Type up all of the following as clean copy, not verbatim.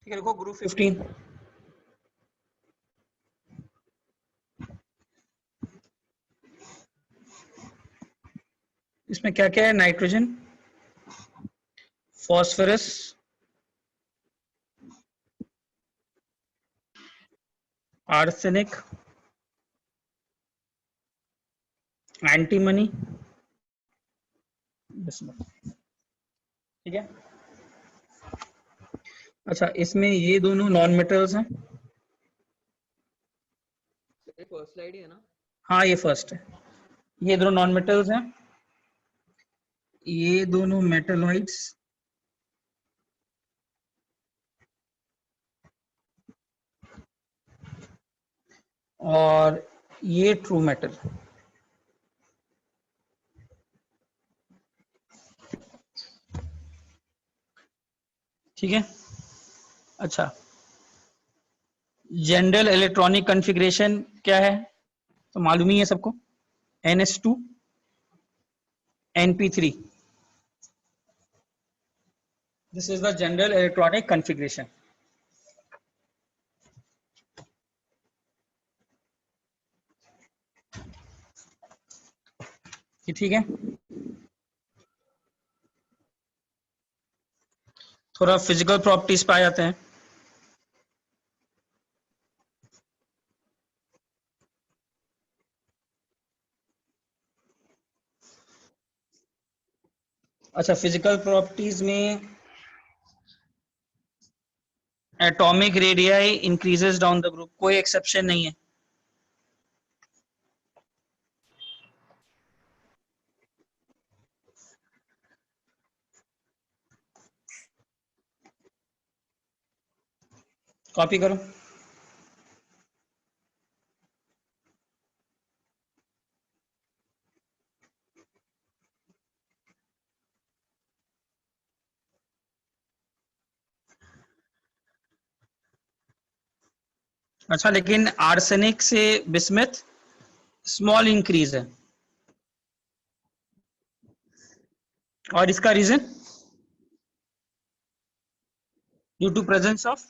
ठीक है, देखो ग्रुप 15 इसमें क्या क्या है? Nitrogen, phosphorus, arsenic, antimony, bismuth. ठीक है। अच्छा, इसमें ये दोनों नॉन मेटल्स हैं। फर्स्ट स्लाइड ही है ना? हाँ, ये फर्स्ट है। ये दोनों नॉन मेटल्स हैं, ये दोनों मेटलॉइड्स, और ये ट्रू मेटल। ठीक है। अच्छा, जनरल इलेक्ट्रॉनिक कॉन्फ़िगरेशन क्या है तो मालूम ही है सबको, NS2 NP3। This is the general electronic configuration. ठीक है। थोड़ा फिजिकल प्रॉपर्टीज पे आ जाते हैं। अच्छा, फिजिकल प्रॉपर्टीज में atomic radii increases down the group, कोई एक्सेप्शन नहीं है। कॉपी करो। अच्छा, लेकिन आर्सेनिक से बिस्मथ स्मॉल इंक्रीज है, और इसका reason due to presence of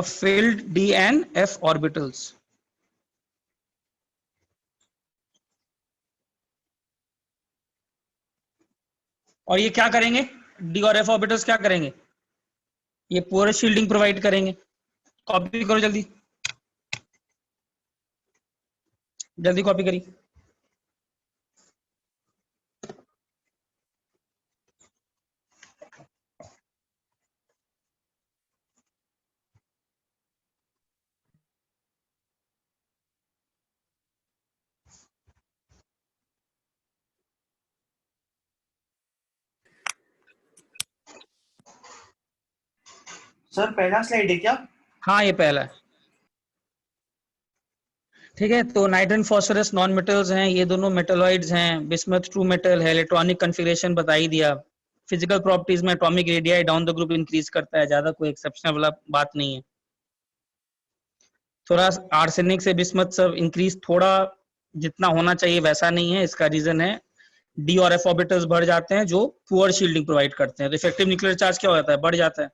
filled d and f orbitals। और ये क्या करेंगे, डी और एफ ऑर्बिटल्स क्या करेंगे, ये पूरे शील्डिंग प्रोवाइड करेंगे। कॉपी करो जल्दी, जल्दी कॉपी करी। सर पहला स्लाइड है क्या? हाँ, ये पहला है। ठीक है, तो नाइट्रोजन फॉस्फोरस नॉन मेटल्स हैं, ये दोनों मेटलॉइड्स हैं, बिस्मथ ट्रू मेटल है, इलेक्ट्रॉनिक कॉन्फ़िगरेशन बता ही दिया। फिजिकल प्रॉपर्टीज में atomic radii down the group increase करता है, ज्यादा कोई एक्सेप्शनल वाला बात नहीं है। थोड़ा आर्सेनिक से बिस्मथ सब इंक्रीज थोड़ा जितना होना चाहिए वैसा नहीं है, इसका रीजन है डी और एफ ऑर्बिटल्स बढ़ जाते हैं जो पुअर शील्डिंग प्रोवाइड करते हैं, तो इफेक्टिव न्यूक्लियर चार्ज क्या हो जाता है, बढ़ जाता है।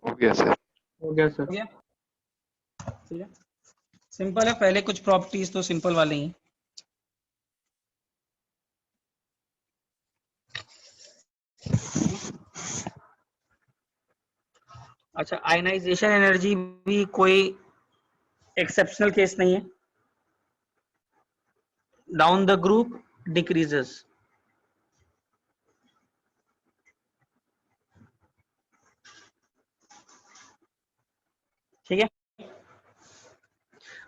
हो गया सर। हो गया सर। हो गया। ठीक है, सिंपल है, पहले कुछ प्रॉपर्टीज तो सिंपल वाले ही हैं। अच्छा, आयनाइजेशन एनर्जी भी कोई एक्सेप्शनल केस नहीं है, डाउन द ग्रुप डिक्रीजेस। ठीक है।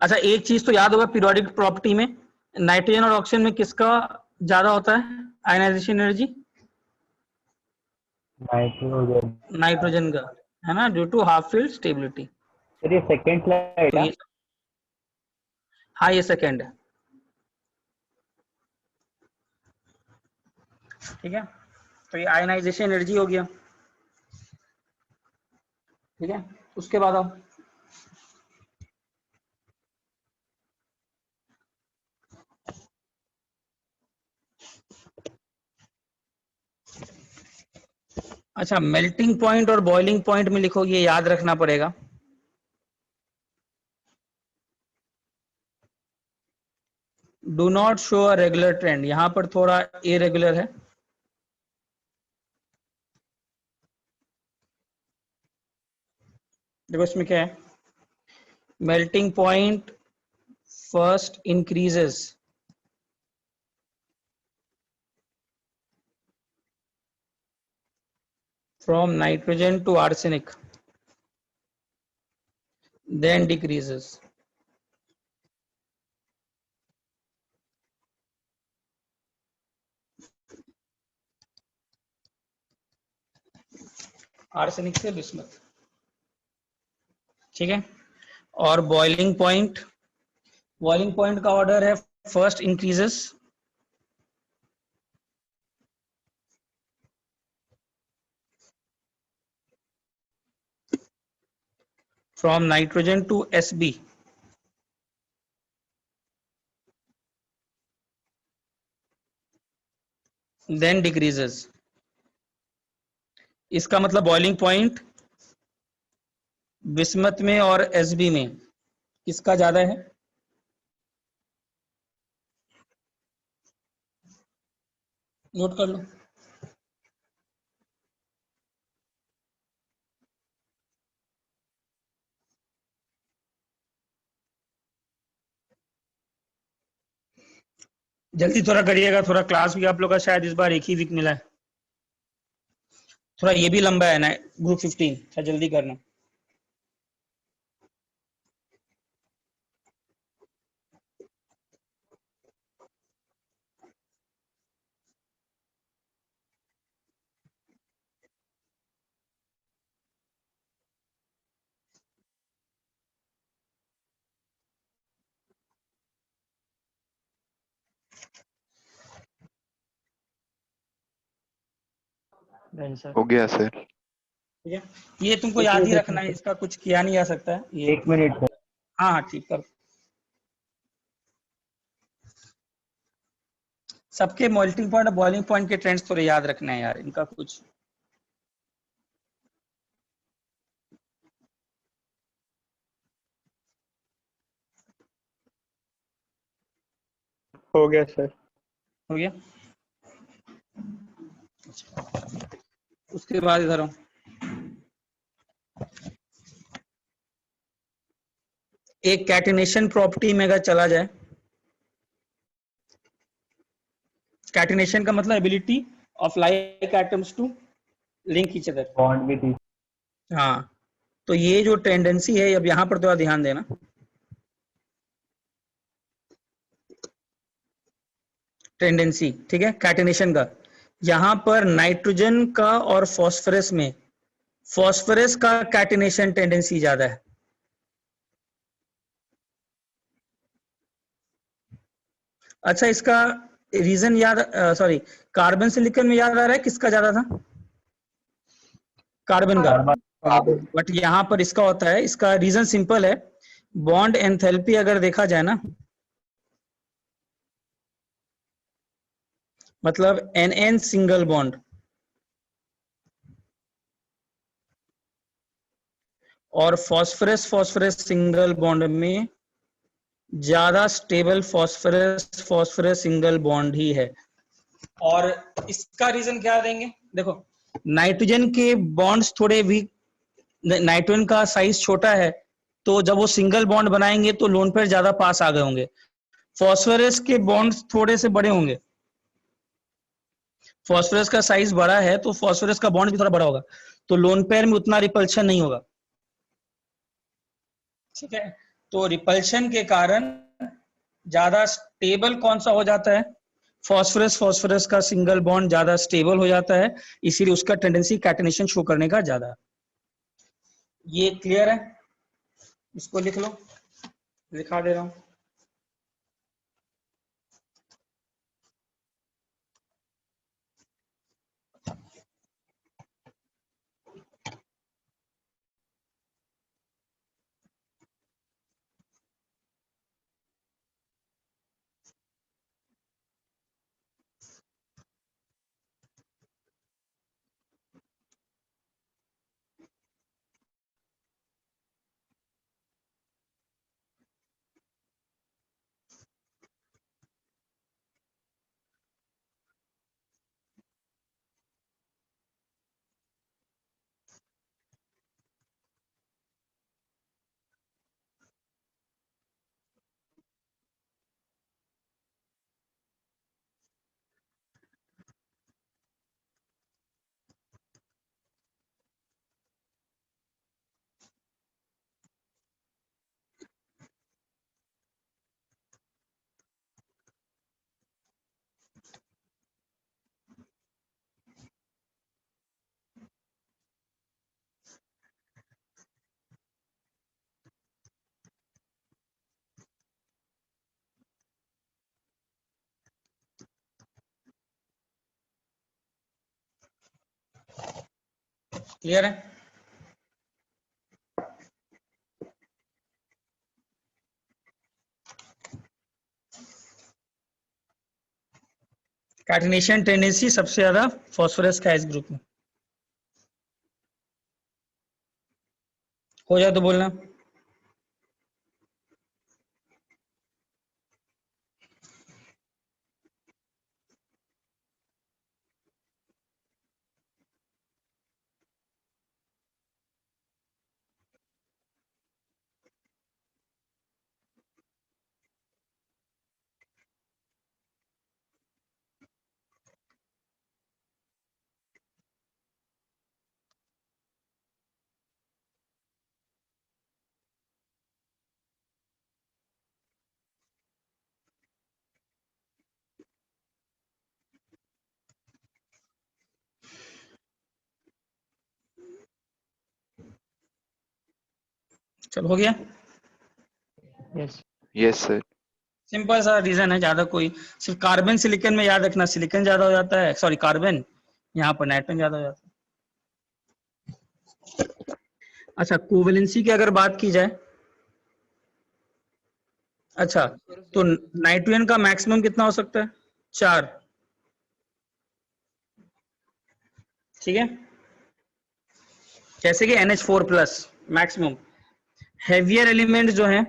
अच्छा, एक चीज तो याद होगा पीरियोडिक प्रॉपर्टी में, नाइट्रोजन और ऑक्सीजन में किसका ज्यादा होता है आयनाइजेशन एनर्जी? नाइट्रोजन। नाइट्रोजन का, है ना, due to half filled stability. Sir ये सेकंड स्लाइड तो है। ये हाँ ये सेकेंड है, ठीक है। तो ये आयनाइजेशन एनर्जी हो गया, ठीक है। उसके बाद अब अच्छा, मेल्टिंग पॉइंट और बॉइलिंग पॉइंट में लिखो, ये याद रखना पड़ेगा। Do not show a regular trend, यहां पर थोड़ा इरेगुलर है। देखो इसमें क्या है, melting point first increases from nitrogen to arsenic, then decreases. Arsenic से बिस्मथ, ठीक है। और बॉइलिंग पॉइंट, बॉइलिंग पॉइंट का ऑर्डर है first increases from nitrogen to Sb, then decreases। इसका मतलब बॉइलिंग पॉइंट बिस्मथ में और Sb में किसका ज्यादा है? नोट कर लो। जल्दी थोड़ा करिएगा, थोड़ा क्लास भी आप लोग का शायद इस बार एक ही वीक मिला है, थोड़ा ये भी लंबा है ना ग्रुप 15, थोड़ा जल्दी करना। हो गया सर। ठीक है, ये तुमको याद ही रखना है, इसका कुछ किया नहीं जा सकता है ये। 1 मिनट सर। हाँ हाँ ठीक कर। सबके मेल्टिंग पॉइंट और बॉइलिंग पॉइंट के ट्रेंड्स थोड़े याद रखना है यार, इनका कुछ। हो गया सर। हो गया। उसके बाद इधर आओ, एक कैटिनेशन प्रॉपर्टी में अगर चला जाए, कैटिनेशन का मतलब ability of like atoms to link each other. Bond भी थी। हाँ, तो ये जो टेंडेंसी है, अब यहां पर थोड़ा ध्यान देना। टेंडेंसी, ठीक है, कैटिनेशन का, यहां पर नाइट्रोजन का और फास्फोरस में, फास्फोरस का कैटिनेशन टेंडेंसी ज्यादा है। अच्छा, इसका रीजन याद, सॉरी, कार्बन सिलिकॉन में याद आ रहा है किसका ज्यादा था? कार्बन का। बट यहां पर इसका होता है, इसका रीजन सिंपल है, बॉन्ड एंथैल्पी अगर देखा जाए ना, मतलब NN सिंगल बॉन्ड और फास्फोरस फास्फोरस सिंगल बॉन्ड में ज्यादा stable phosphorus phosphorus single bond ही है। और इसका रीजन क्या देंगे? देखो, नाइट्रोजन के बॉन्ड्स थोड़े वीक, नाइट्रोजन का साइज छोटा है, तो जब वो सिंगल बॉन्ड बनाएंगे तो लोन पेयर ज्यादा पास आ गए होंगे। फास्फोरस के बॉन्ड्स थोड़े से बड़े होंगे, फास्फोरस का साइज बड़ा है तो फास्फोरस का बॉन्ड भी थोड़ा बड़ा होगा, तो लोन पेयर में उतना रिपल्शन नहीं होगा, ठीक है। तो रिपल्शन के कारण ज्यादा स्टेबल कौन सा हो जाता है? फास्फोरस फास्फोरस का सिंगल बॉन्ड ज्यादा स्टेबल हो जाता है, इसीलिए उसका टेंडेंसी कैटिनेशन शो करने का ज्यादा। ये क्लियर है? इसको लिख लो, लिखा दे रहा हूं। क्लियर है? कैटिनेशन टेंडेंसी सबसे ज्यादा फास्फोरस का इस ग्रुप में। हो जाए तो बोलना। चलो हो गया। Yes. Yes, sir. सिंपल सा रीजन है, ज्यादा कोई, सिर्फ कार्बन सिलिकन में याद रखना, सिलिकन ज्यादा हो जाता है, सॉरी कार्बन, यहाँ पर नाइट्रोजन ज्यादा हो जाता है। अच्छा, कोवेलेंसी की अगर बात की जाए, अच्छा तो नाइट्रोजन का मैक्सिमम कितना हो सकता है? 4। ठीक है, जैसे कि NH4 plus maximum. Heavier element जो है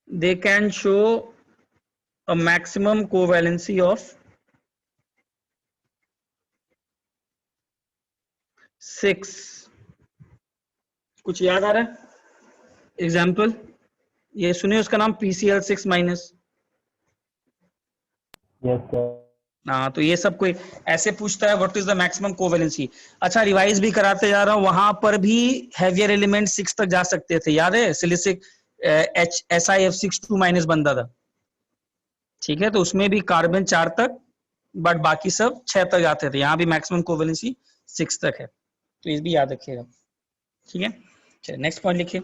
they can show a maximum covalency of 6। कुछ याद आ रहा है एग्जाम्पल? ये सुनिए, उसका नाम PCl6 माइनस। Yes sir. हाँ, तो ये सब कोई ऐसे पूछता है what is the maximum covalency. अच्छा, रिवाइज भी कराते जा रहा हूँ, वहां पर भी हैवियर एलिमेंट 6 तक जा सकते थे, याद है? सिलिसिक SiF6 2 माइनस बनता था। ठीक है, तो उसमें भी कार्बन 4 तक, बट बाकी सब 6 तक जाते थे। यहाँ भी मैक्सिमम कोवेलेंसी 6 तक है, तो ये भी याद रखिएगा। ठीक है, चलिए नेक्स्ट पॉइंट लिखिए।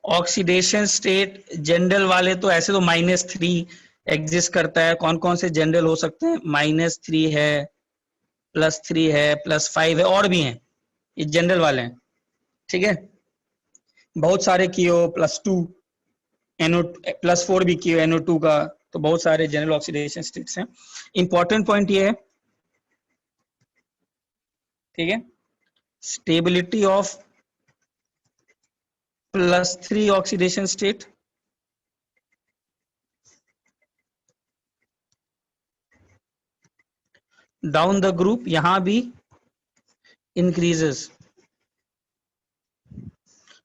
ऑक्सीडेशन स्टेट जनरल वाले तो ऐसे तो -3 एग्जिस्ट करता है। कौन कौन से जनरल हो सकते हैं? -3 है, +3 है, +5 है, और भी हैं, ये जनरल वाले हैं। ठीक है, बहुत सारे किए हो, +2 NO, +4 भी किए NO2 का, तो बहुत सारे जनरल ऑक्सीडेशन स्टेट्स हैं। इंपॉर्टेंट पॉइंट ये है, ठीक है, stability of +3 oxidation state down the group यहां भी इंक्रीजेस।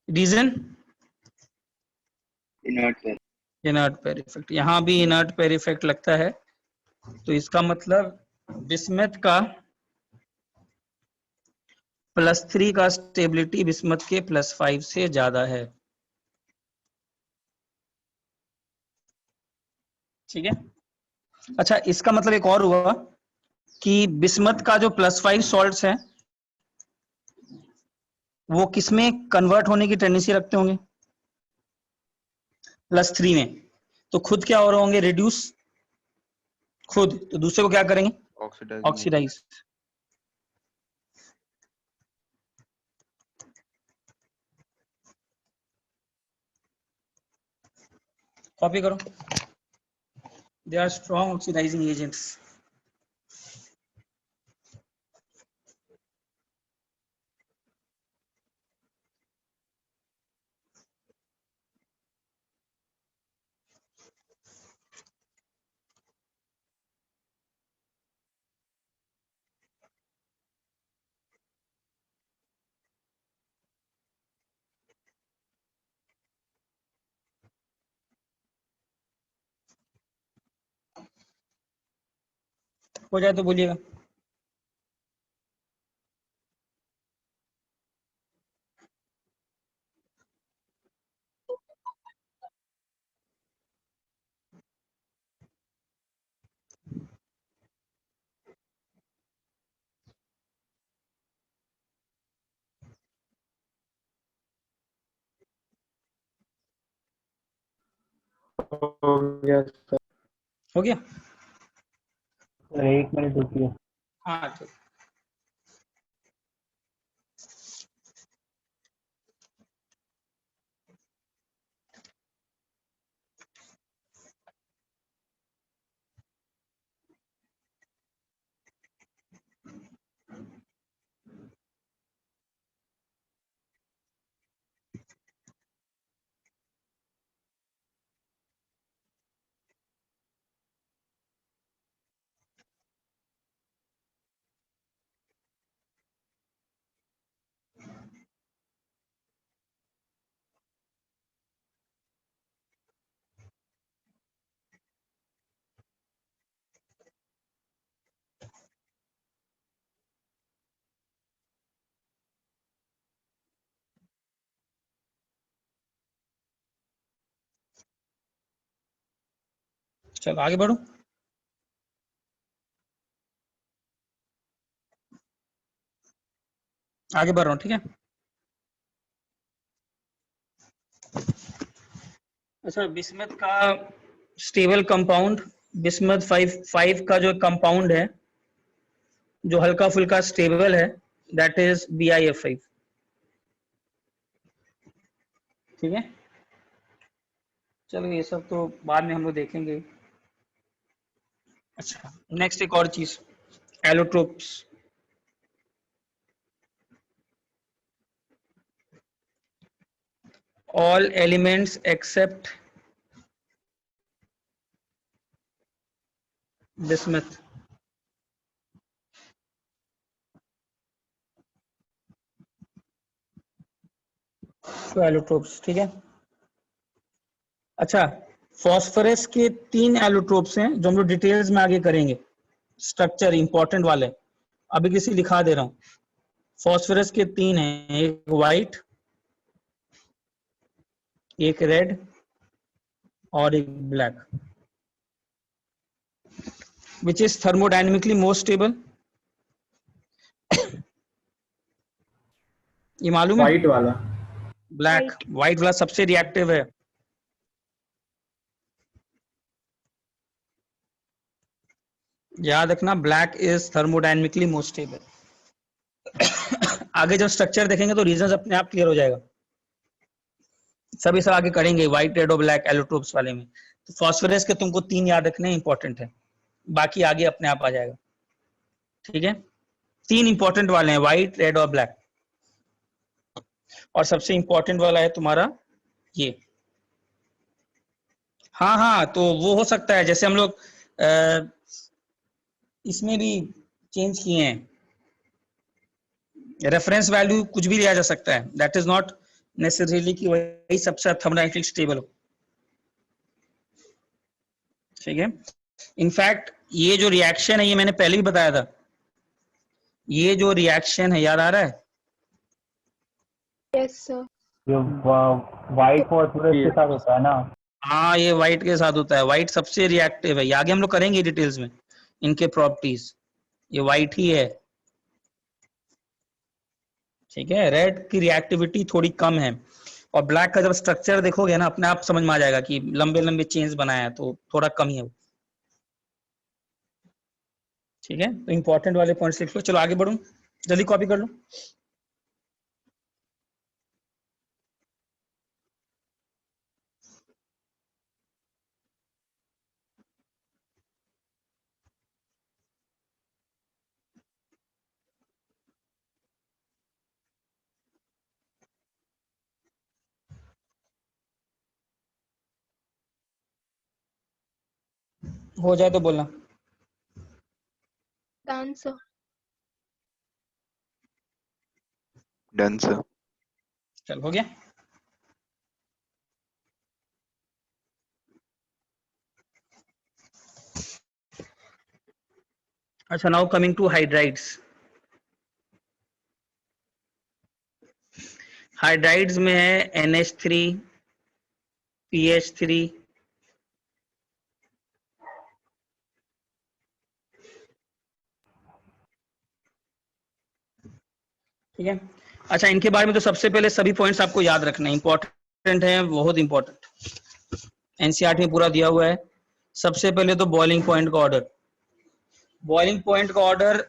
रीजन? इनर्ट पेयर इफेक्ट, यहां भी इनर्ट पेयर इफेक्ट लगता है, तो इसका मतलब बिस्मथ का +3 का स्टेबिलिटी बिस्मथ के +5 से ज्यादा है। ठीक है, अच्छा इसका मतलब एक और हुआ कि बिस्मथ का जो +5 सॉल्ट्स हैं वो किसमें कन्वर्ट होने की टेंडेंसी रखते होंगे? +3 में। तो खुद क्या हो रहे होंगे? रिड्यूस खुद, तो दूसरे को क्या करेंगे? Oxidizing agent. ऑक्सीडाइज। कॉपी करो, they are strong oxidizing agents. हो जाए तो बोलिएगा। हो गया सर। हो गया? सर 1 मिनट रुकिए। हाँ ठीक। चलो आगे बढ़ो। आगे बढ़ रहा हूँ, ठीक है। अच्छा, बिस्मथ का स्टेबल कंपाउंड, बिस्मथ 5 का जो कंपाउंड है जो हल्का फुल्का स्टेबल है, दैट इज BiF5। ठीक है, चलो ये सब तो बाद में हम लोग देखेंगे। अच्छा, नेक्स्ट एक और चीज, allotropes. All elements except bismuth तो एलोट्रोप्स, ठीक है। अच्छा, फॉस्फोरस के 3 एलोट्रोप्स हैं जो हम लोग डिटेल्स में आगे करेंगे, स्ट्रक्चर इंपॉर्टेंट वाले, अभी किसी लिखा दे रहा हूं। फॉस्फोरस के 3 हैं, एक व्हाइट, एक रेड और एक black. Which is thermodynamically more stable? ये मालूम है? व्हाइट वाला। ब्लैक, व्हाइट वाला सबसे रिएक्टिव है। याद रखना, black is thermodynamically more stable. आगे जब स्ट्रक्चर देखेंगे तो रीजंस अपने आप क्लियर हो जाएगा। सभी सब आगे करेंगे, व्हाइट, रेड और ब्लैक एलोट्रोप्स वाले में। तो फॉस्फोरस के तुमको 3 याद रखने इंपॉर्टेंट है, बाकी आगे अपने आप आ जाएगा। ठीक है, 3 इंपॉर्टेंट वाले हैं, व्हाइट, रेड और ब्लैक। और सबसे इंपॉर्टेंट वाला है तुम्हारा ये। हाँ हाँ, तो वो हो सकता है जैसे हम लोग इसमें भी चेंज किए हैं, रेफरेंस वैल्यू कुछ भी लिया जा सकता है, दैट इज नॉट नेसेसरीली कि वही सबसे थर्मोडायनेमिकली स्टेबल हो। ठीक है, इनफैक्ट ये जो रिएक्शन है ये मैंने पहले भी बताया था, ये जो रिएक्शन है याद आ रहा है? Yes sir. जो व्हाइट फॉस्फोरस के साथ होता है ना? हाँ, ये व्हाइट के साथ होता है, व्हाइट सबसे रिएक्टिव है, ये आगे हम लोग करेंगे डिटेल्स में इनके प्रॉपर्टीज। ये व्हाइट ही है, ठीक है। रेड की रिएक्टिविटी थोड़ी कम है, और ब्लैक का जब स्ट्रक्चर देखोगे ना अपने आप समझ में आ जाएगा कि लंबे लंबे चेन्स बनाया है, तो थोड़ा कम ही है वो। ठीक है, तो इंपॉर्टेंट वाले पॉइंट्स लिख लो। चलो आगे बढ़ूं, जल्दी कॉपी कर लो। हो जाए तो बोलना। Done sir. Done sir. चल हो गया। अच्छा, now coming to hydrides. Hydrides में है NH3, PH3, ठीक है। अच्छा, इनके बारे में तो सबसे पहले सभी पॉइंट्स आपको याद रखना है, इंपॉर्टेंट है, बहुत इंपॉर्टेंट। एनसीईआरटी में पूरा दिया हुआ है। सबसे पहले तो बॉइलिंग पॉइंट का ऑर्डर, बॉइलिंग पॉइंट का ऑर्डर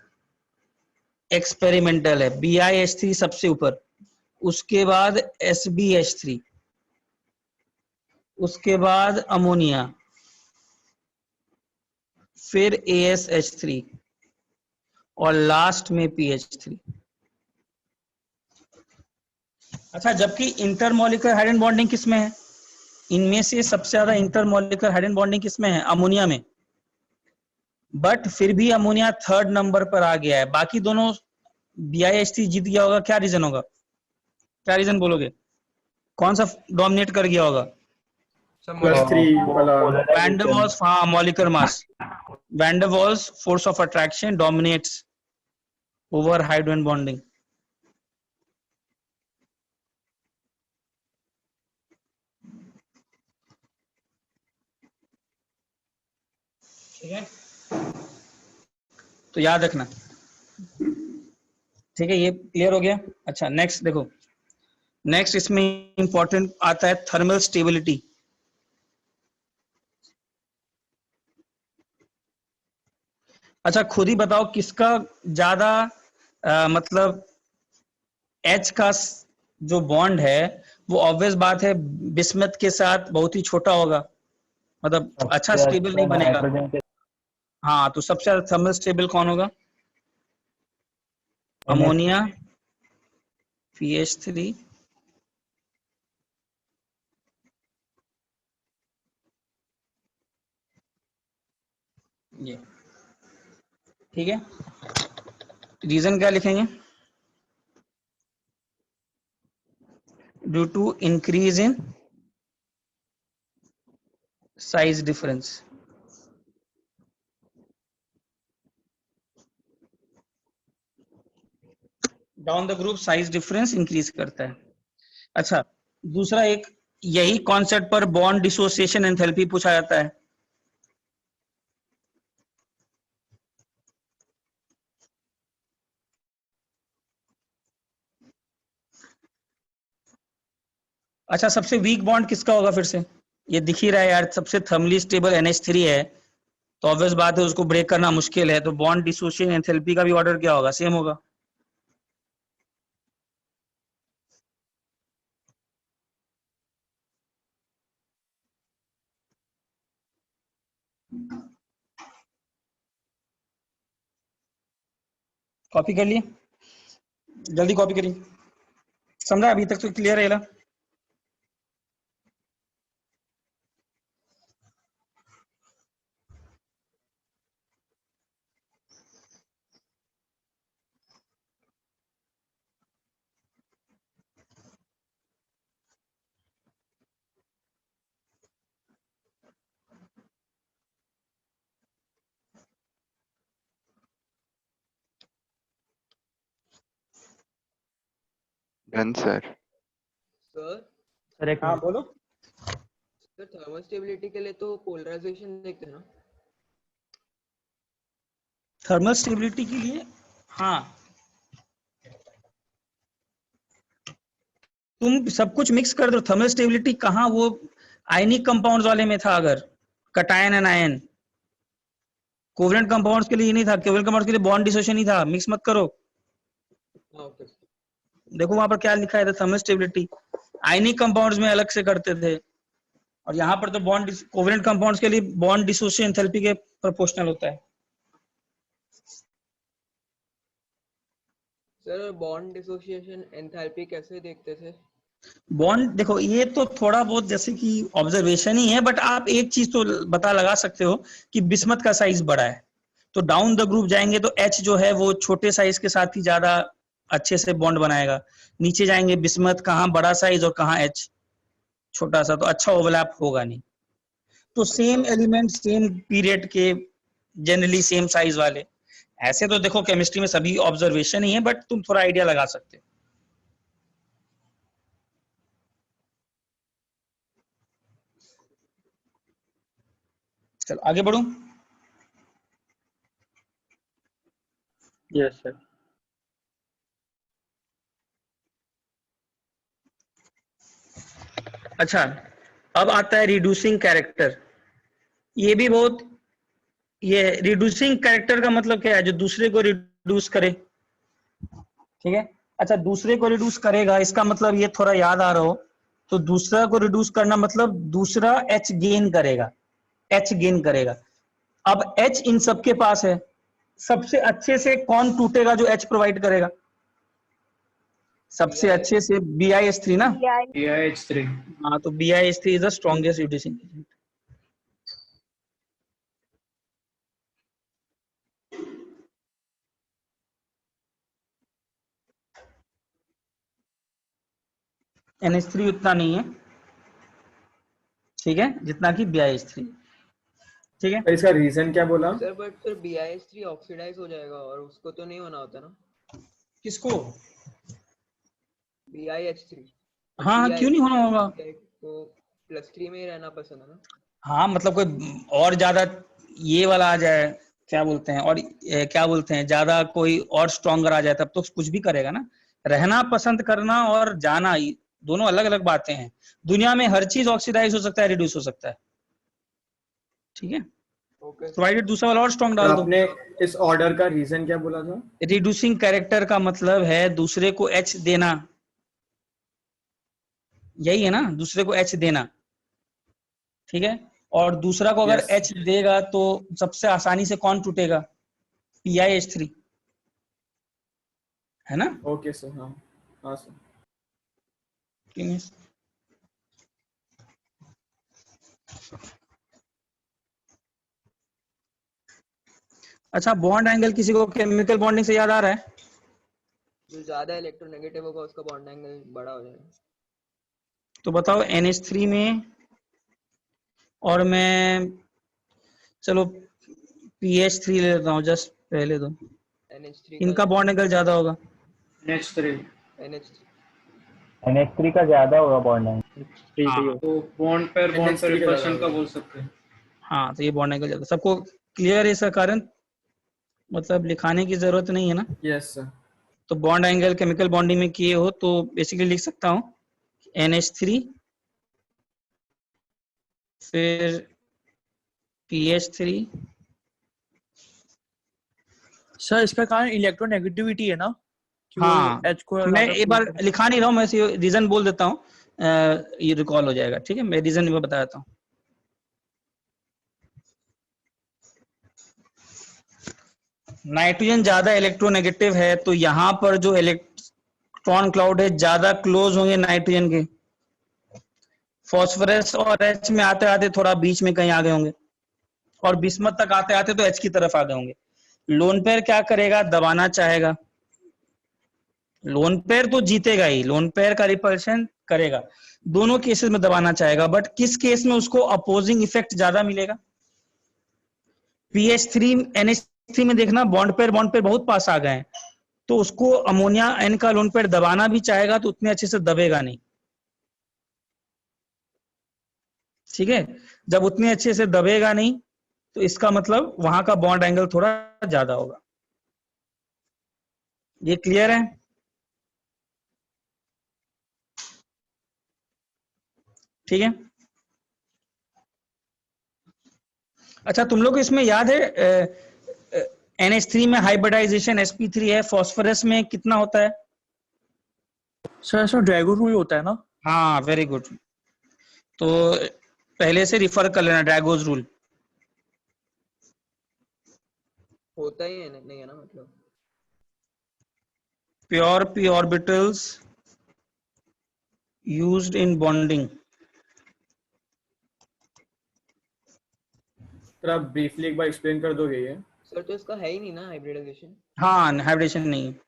एक्सपेरिमेंटल है, BiH3 सबसे ऊपर, उसके बाद SbH3, उसके बाद अमोनिया, फिर AsH3 और लास्ट में PH3। अच्छा, जबकि इंटरमॉलिक्यूलर हाइड्रोजन बॉन्डिंग किसमें है? इनमें से सबसे ज्यादा इंटरमॉलिक्यूलर हाइड्रोजन बॉन्डिंग किसमें है? अमोनिया में। बट फिर भी अमोनिया थर्ड नंबर पर आ गया है, बाकी दोनों BiH3 जीत गया होगा। क्या रीजन होगा? क्या रीजन बोलोगे? कौन सा डोमिनेट कर गया होगा? +3 वाला वैन डर वाल्स, हाँ, molecular mass. Van der Waals force of attraction dominates over hydrogen bonding. ठीक है, तो याद रखना। ठीक है, ये क्लियर हो गया। अच्छा, नेक्स्ट देखो, नेक्स्ट इसमें इंपॉर्टेंट आता है थर्मल स्टेबिलिटी। अच्छा, खुद ही बताओ किसका ज्यादा मतलब H का जो बॉन्ड है वो ऑब्वियस बात है बिस्मथ के साथ बहुत ही छोटा होगा, मतलब अच्छा स्टेबल नहीं बनेगा। नाइट्रोजन के हाँ, तो सबसे ज्यादा थर्मल स्टेबल कौन होगा? NH अमोनिया, PH3, ये। ठीक है, रीजन क्या लिखेंगे? Due to increase in size difference. Down the group size difference increase करता है। अच्छा, दूसरा एक यही कॉन्सेप्ट पर बॉन्ड डिसोसिएशन एंथैल्पी पूछा जाता है। अच्छा, सबसे वीक बॉन्ड किसका होगा? फिर से ये दिख ही रहा है यार, सबसे थर्मली स्टेबल NH3 है, तो ऑब्वियस बात है उसको ब्रेक करना मुश्किल है, तो बॉन्ड डिसोसिएशन एंथैल्पी का भी ऑर्डर क्या होगा? सेम होगा। कॉपी कर लिए? जल्दी कॉपी करिए। समझा अभी तक तो क्लियर है? Done sir. सर सर एक हाँ मिनट। बोलो। सर थर्मल स्टेबिलिटी के लिए तो पोलराइजेशन देखते हैं ना? थर्मल स्टेबिलिटी के लिए, हाँ, तुम सब कुछ मिक्स कर दो। थर्मल स्टेबिलिटी कहाँ वो आयनिक कंपाउंड्स वाले में था, अगर cation and ion. Covalent compounds के लिए नहीं था, कोवेलेंट कंपाउंड्स के लिए बॉन्ड डिसोसिएशन ही था। मिक्स मत करो। ओके। देखो वहां पर क्या लिखा है था, थर्मल स्टेबिलिटी आयनिक कंपाउंड्स में अलग से करते थे, और यहाँ पर तो बॉन्ड कोवेलेंट कंपाउंड्स के लिए बॉन्ड डिसोसिएशन एंथैल्पी के प्रोपोर्शनल होता है। सर बॉन्ड डिसोसिएशन एंथैल्पी कैसे देखते थे? बॉन्ड देखो, ये तो थोड़ा बहुत जैसे कि ऑब्जर्वेशन ही है, बट आप एक चीज तो बता लगा सकते हो कि बिस्मथ का साइज बड़ा है, तो डाउन द ग्रुप जाएंगे तो H जो है वो छोटे साइज के साथ ही ज्यादा अच्छे से बॉन्ड बनाएगा। नीचे जाएंगे बिस्मथ, कहाँ बड़ा साइज और कहाँ H छोटा सा, तो अच्छा ओवरलैप होगा नहीं। तो सेम अच्छा। एलिमेंट सेम पीरियड के, जनरली सेम साइज वाले। ऐसे तो देखो केमिस्ट्री में सभी ऑब्जर्वेशन ही है, बट तुम थोड़ा आइडिया लगा सकते हो। चलो आगे बढ़ूं। Yes sir. अच्छा, अब आता है रिड्यूसिंग कैरेक्टर। ये भी बहुत, ये रिड्यूसिंग कैरेक्टर का मतलब क्या है? जो दूसरे को रिड्यूस करे, ठीक है। अच्छा, दूसरे को रिड्यूस करेगा, इसका मतलब ये थोड़ा याद आ रहा हो तो दूसरा को रिड्यूस करना मतलब दूसरा एच गेन करेगा, एच गेन करेगा। अब एच इन सबके पास है, सबसे अच्छे से कौन टूटेगा जो एच प्रोवाइड करेगा? सबसे अच्छे से BiH3 ना। BiH3 हाँ, तो BiH3 is the strongest reducing agent. NH3 उतना नहीं है, ठीक है, जितना कि BiH3, ठीक है। इसका रीजन क्या बोला? Sir but sir BiH3 oxidise हो जाएगा और उसको तो नहीं होना होता ना। किसको? BiH3। हाँ, क्यों नहीं होना होगा? तो +3 में ही रहना पसंद है ना। हाँ, मतलब कोई और ज्यादा ये वाला आ जाए, क्या बोलते हैं, और क्या बोलते हैं, ज्यादा कोई और स्ट्रॉन्गर आ जाए तब तो कुछ भी करेगा ना। रहना पसंद करना और जाना दोनों अलग अलग बातें हैं। दुनिया में हर चीज ऑक्सीडाइज हो सकता है, रिड्यूस हो सकता है, ठीक है, ओके। प्रोवाइडेड दूसरा वाला और स्ट्रॉन्ग और डाल दो। आपने इस ऑर्डर का रीजन क्या बोला था? रिड्यूसिंग कैरेक्टर का मतलब है दूसरे को एच देना, यही है ना, दूसरे को एच देना, ठीक है। और दूसरा को अगर Yes. एच देगा तो सबसे आसानी से कौन टूटेगा? PiH3, है ना। ओके सर, हाँ हाँ सर। अच्छा, बॉन्ड एंगल किसी को केमिकल बॉन्डिंग से याद आ रहा है? जो ज्यादा इलेक्ट्रोनेगेटिव होगा उसका बॉन्ड एंगल बड़ा हो जाएगा। तो बताओ NH3 में, और मैं चलो PH3 ले लेता हूँ जस्ट पहले दो, NH3 इनका का बॉन्ड एंगल ज्यादा होगा। NH3 NH3 NH3 का ज्यादा होगा बॉन्ड एंगल। हाँ, तो बॉन्ड पेयर बॉन्ड से रिपल्शन का बोल सकते हैं। हाँ, तो ये बॉन्ड एंगल ज्यादा, सबको क्लियर है इसका कारण? मतलब लिखाने की जरूरत नहीं है ना। Yes sir. तो बॉन्ड एंगल केमिकल बॉन्डिंग में किए हो तो बेसिकली लिख सकता हूँ NH3 फिर PH3। सर इसका कारण इलेक्ट्रोनेगेटिविटी है ना, कि वो हाँ, एच को मैं ज्यादा एक पुल बार कर। लिखा नहीं रहा हूँ, मैं रीजन बोल देता हूँ, ये रिकॉल हो जाएगा, ठीक है। मैं रीजन भी बता देता हूँ। नाइट्रोजन ज्यादा इलेक्ट्रोनेगेटिव है तो यहाँ पर जो इलेक्ट्रॉन क्लाउड है ज्यादा क्लोज होंगे नाइट्रोजन के। फॉस्फोरस और H में आते आते थोड़ा बीच में कहीं आ गए होंगे, और बिस्मत तक आते आते तो H की तरफ आ गए होंगे। लोन पेयर क्या करेगा? दबाना चाहेगा। लोन पेयर तो जीतेगा ही, लोन पेयर का रिपल्शन करेगा, दोनों केसेस में दबाना चाहेगा, बट किस केस में उसको अपोजिंग इफेक्ट ज्यादा मिलेगा? PH3 NH3 में देखना, बॉन्ड पेयर बहुत पास आ गए हैं, तो उसको अमोनिया N का लोन पेयर दबाना भी चाहेगा तो उतने अच्छे से दबेगा नहीं, ठीक है। जब उतने अच्छे से दबेगा नहीं तो इसका मतलब वहां का बॉन्ड एंगल थोड़ा ज्यादा होगा। ये क्लियर है? ठीक है। अच्छा, तुम लोग को इसमें याद है NH3 में हाइब्रिडाइजेशन sp3 है, फास्फोरस में कितना होता है? सर इसमें ड्रैगो रूल होता है ना। हाँ, वेरी गुड। तो पहले से रिफर कर लेना ड्रैगोज रूल। होता ही है नहीं है ना, मतलब pure p orbitals used in bonding। Sir आप ब्रीफली एक बार एक्सप्लेन कर दोगे ये? सर तो इसका है ही नहीं ना हाइब्रिडाइजेशन। हाँ, हाइब्रिडेशन नहीं है।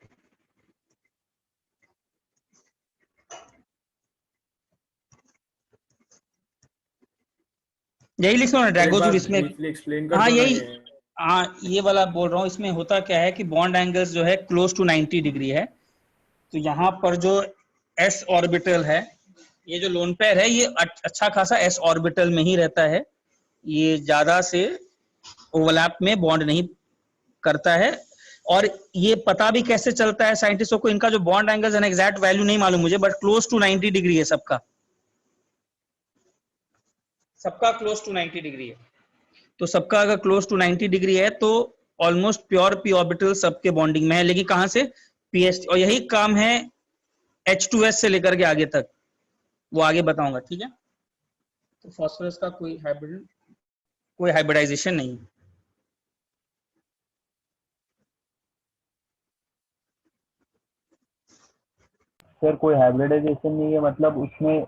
यही लिख लो ना, एक ड्रैगोज बार रूल इसमें। ब्रीफली एक्सप्लेन कर हाँ, दो ना यही, ये। हाँ, ये वाला बोल रहा हूँ। इसमें होता क्या है कि बॉन्ड एंगल्स जो है क्लोज टू 90 डिग्री है, तो यहाँ पर जो s ऑर्बिटल है, ये जो लोन पेयर है, ये अच्छा खासा s ऑर्बिटल में ही रहता है, ये ज्यादा से ओवरलैप में बॉन्ड नहीं करता है। और ये पता भी कैसे चलता है साइंटिस्टों को, इनका जो बॉन्ड एंगल्स है ना, एग्जैक्ट वैल्यू नहीं मालूम मुझे, बट क्लोज टू 90 डिग्री है सबका, सबका क्लोज टू 90 डिग्री है। तो सबका अगर क्लोज टू 90 डिग्री है तो ऑलमोस्ट प्योर पी ऑर्बिटल सबके बॉन्डिंग में है, लेकिन कहां से, पीएस, और यही काम है H2S से लेकर के आगे तक, वो आगे बताऊंगा, ठीक है। तो फास्फोरस का कोई हाइब्रिडाइजेशन नहीं। सर कोई हाइब्रिडाइजेशन नहीं है, मतलब उसमें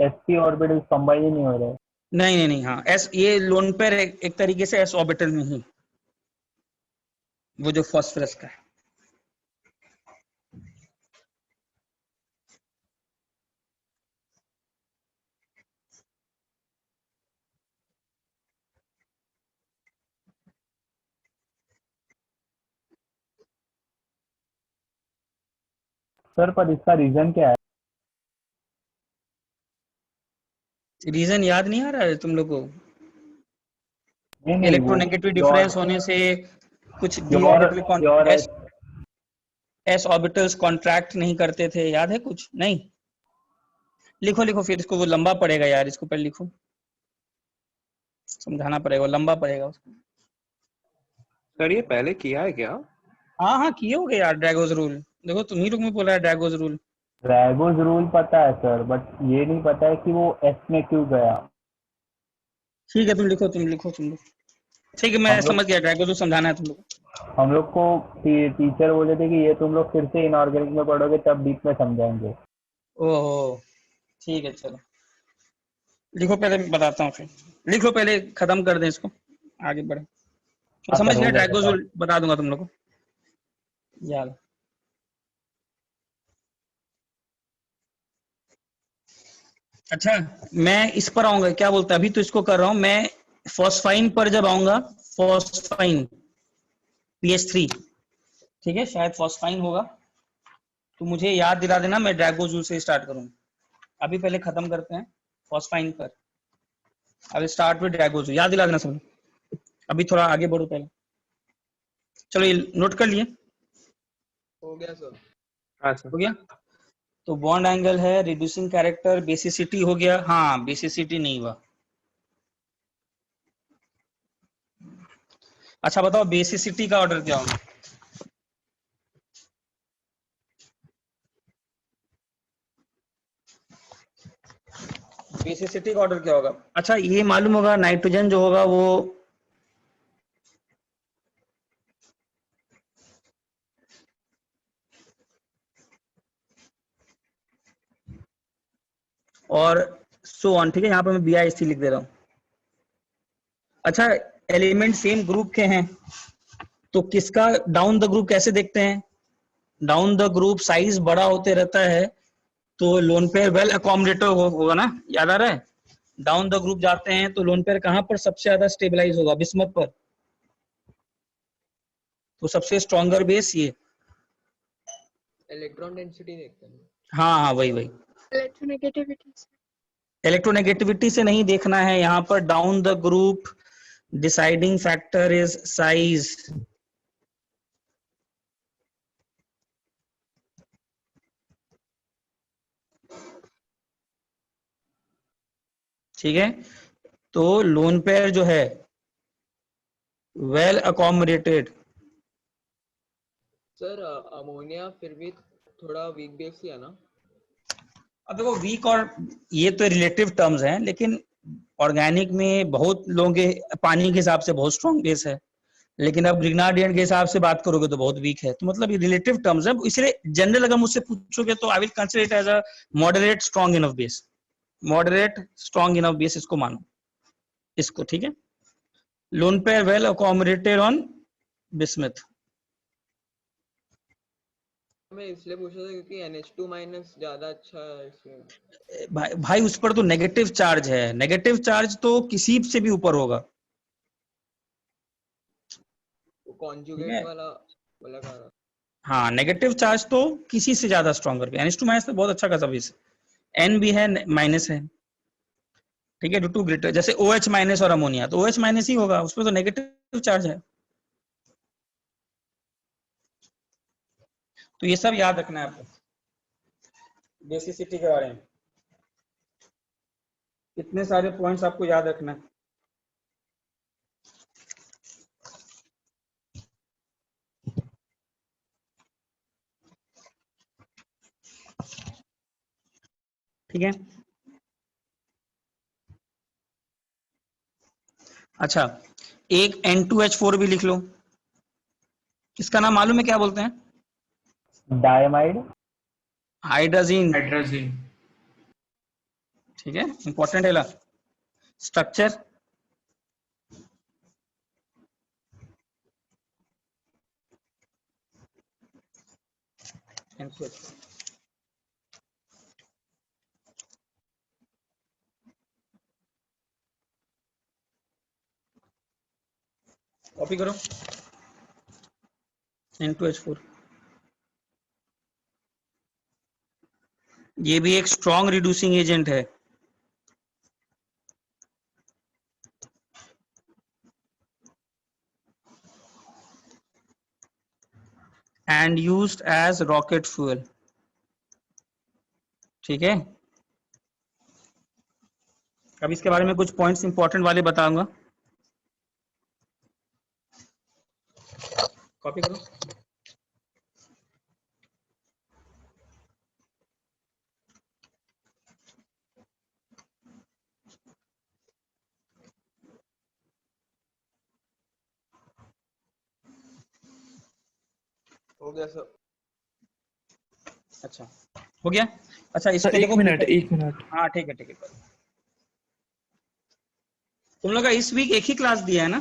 sp ऑर्बिटल कंबाइन ही नहीं हो रहे हैं। नहीं नहीं नहीं, हाँ एस, ये लोन पेयर एक तरीके से एस ऑर्बिटल में ही, वो जो फास्फोरस का है। सर पर इसका रीजन क्या है? रीजन याद नहीं आ रहा है तुम लोग को? नहीं नहीं, वो इलेक्ट्रोनेगेटिव डिफरेंस होने से कुछ D pure orbital S orbitals contract नहीं करते थे, याद है कुछ? नहीं, लिखो लिखो फिर इसको, वो लंबा पड़ेगा यार, इसको पहले लिखो, समझाना पड़ेगा, वो लंबा पड़ेगा उसको। सर ये पहले किया है क्या? हाँ हाँ किए हो गए यार, ड्रैगोज रूल, देखो तुम ही लोग में बोला है ड्रैगोज रूल। ड्रैगोज रूल पता है सर, बट ये नहीं पता है कि वो एस में क्यों गया। ठीक है तुम लिखो, तुम लिखो, तुम लोग, ठीक है मैं हम लोग समझ गया, ड्रैगोज रूल समझाना है तुम लोग। हम लोग को टीचर बोले थे कि ये तुम लोग फिर से इनऑर्गेनिक में पढ़ोगे तब डीप में समझाएंगे। ओहो ठीक है, चलो लिखो, पहले मैं बताता हूँ, फिर लिख लो पहले, खत्म कर दें इसको, आगे बढ़े। मैं हाँ समझ सर, गया, हो गया ड्रैगोज सर। रूल बता दूंगा तुम लोग को, याद। अच्छा मैं इस पर आऊंगा, क्या बोलता है, अभी तो इसको कर रहा हूं मैं, फॉस्फाइन पर जब आऊंगा, फॉस्फाइन PH3, ठीक है, शायद फॉस्फाइन होगा, तो मुझे याद दिला देना, मैं ड्रैगोजूल से स्टार्ट करूंगा। अभी पहले खत्म करते हैं फॉस्फाइन पर, अब स्टार्ट विद ड्रैगोजूल, याद दिला देना सब लोग। अभी थोड़ा आगे बढ़ो पहले, चलो ये नोट कर लिए, हो गया सर। हाँ सर। हो गया। तो बॉन्ड एंगल है, रिड्यूसिंग कैरेक्टर, बेसिसिटी हो गया, हाँ बेसिसिटी नहीं हुआ। अच्छा बताओ बेसिसिटी का ऑर्डर क्या होगा? बेसिसिटी का ऑर्डर क्या होगा? अच्छा ये मालूम होगा, नाइट्रोजन जो होगा वो और सो ऑन, ठीक है, यहाँ पे मैं BIC लिख दे रहा हूँ। अच्छा एलिमेंट सेम ग्रुप के हैं तो किसका डाउन द ग्रुप कैसे देखते हैं? डाउन द ग्रुप साइज बड़ा होते रहता है तो लोन पेयर वेल अकोमोडेटर होगा ना, याद आ रहा है? डाउन द ग्रुप जाते हैं तो लोन पेयर कहां पर सबसे ज्यादा स्टेबलाइज होगा? बिस्मथ पर, तो सबसे स्ट्रॉन्गर बेस ये। इलेक्ट्रॉन डेंसिटी देखते हैं। हाँ हाँ वही वही, इलेक्ट्रोनेगेटिविटी से नहीं देखना है यहाँ पर, down the group deciding factor is size, ठीक है। तो लोन पेयर जो है वेल अकोमोडेटेड, सर अमोनिया फिर भी थोड़ा वीक बेस ही है ना? अब देखो वीक और ये तो रिलेटिव टर्म्स हैं, लेकिन ऑर्गेनिक में बहुत लोगों के पानी के हिसाब से बहुत स्ट्रॉन्ग बेस है, लेकिन अब ग्रिग्नार्डियन के हिसाब से बात करोगे तो बहुत वीक है, तो मतलब ये रिलेटिव टर्म्स है, इसलिए जनरल अगर मुझसे पूछोगे तो I will consider it as a moderate strong enough base, moderate strong enough base इसको मानो, इसको, ठीक है। Lone pair well accommodated on bismuth. मैं इसलिए पूछ रहा था क्योंकि NH2 माइनस ज्यादा अच्छा है इसलिए। भाई उस पर तो नेगेटिव चार्ज है, नेगेटिव चार्ज तो किसी से भी ऊपर होगा, ठीक कॉन्जुगेट है। वाला कह रहा। हाँ नेगेटिव चार्ज तो किसी से ज्यादा स्ट्रॉन्गर भी, NH2 माइनस तो बहुत अच्छा खासा भी है, N भी है माइनस है, ठीक है, टू ग्रेटर, जैसे OH माइनस और अमोनिया, तो OH माइनस ही होगा, उसमें तो नेगेटिव चार्ज है। तो ये सब याद रखना है आपको बेसिसिटी के बारे में, इतने सारे पॉइंट्स आपको याद रखना है। ठीक है। अच्छा, एक N2H4 भी लिख लो, इसका नाम मालूम है क्या बोलते हैं? डायमाइड। हाइड्रोजीन। हाइड्रोजीन। ठीक है, इंपॉर्टेंट है ला। स्ट्रक्चर कॉपी करो, N2H4। ये भी एक स्ट्रॉन्ग रिड्यूसिंग एजेंट है। And used as rocket fuel. ठीक है, अब इसके बारे में कुछ पॉइंट्स इंपॉर्टेंट वाले बताऊंगा, कॉपी करो। हो गया सर। अच्छा, हो गया। अच्छा, सर इसको एक देखो। मिनट, एक मिनट। हाँ ठीक है, ठीक है। तुम लोग का इस वीक एक ही क्लास दिया है ना?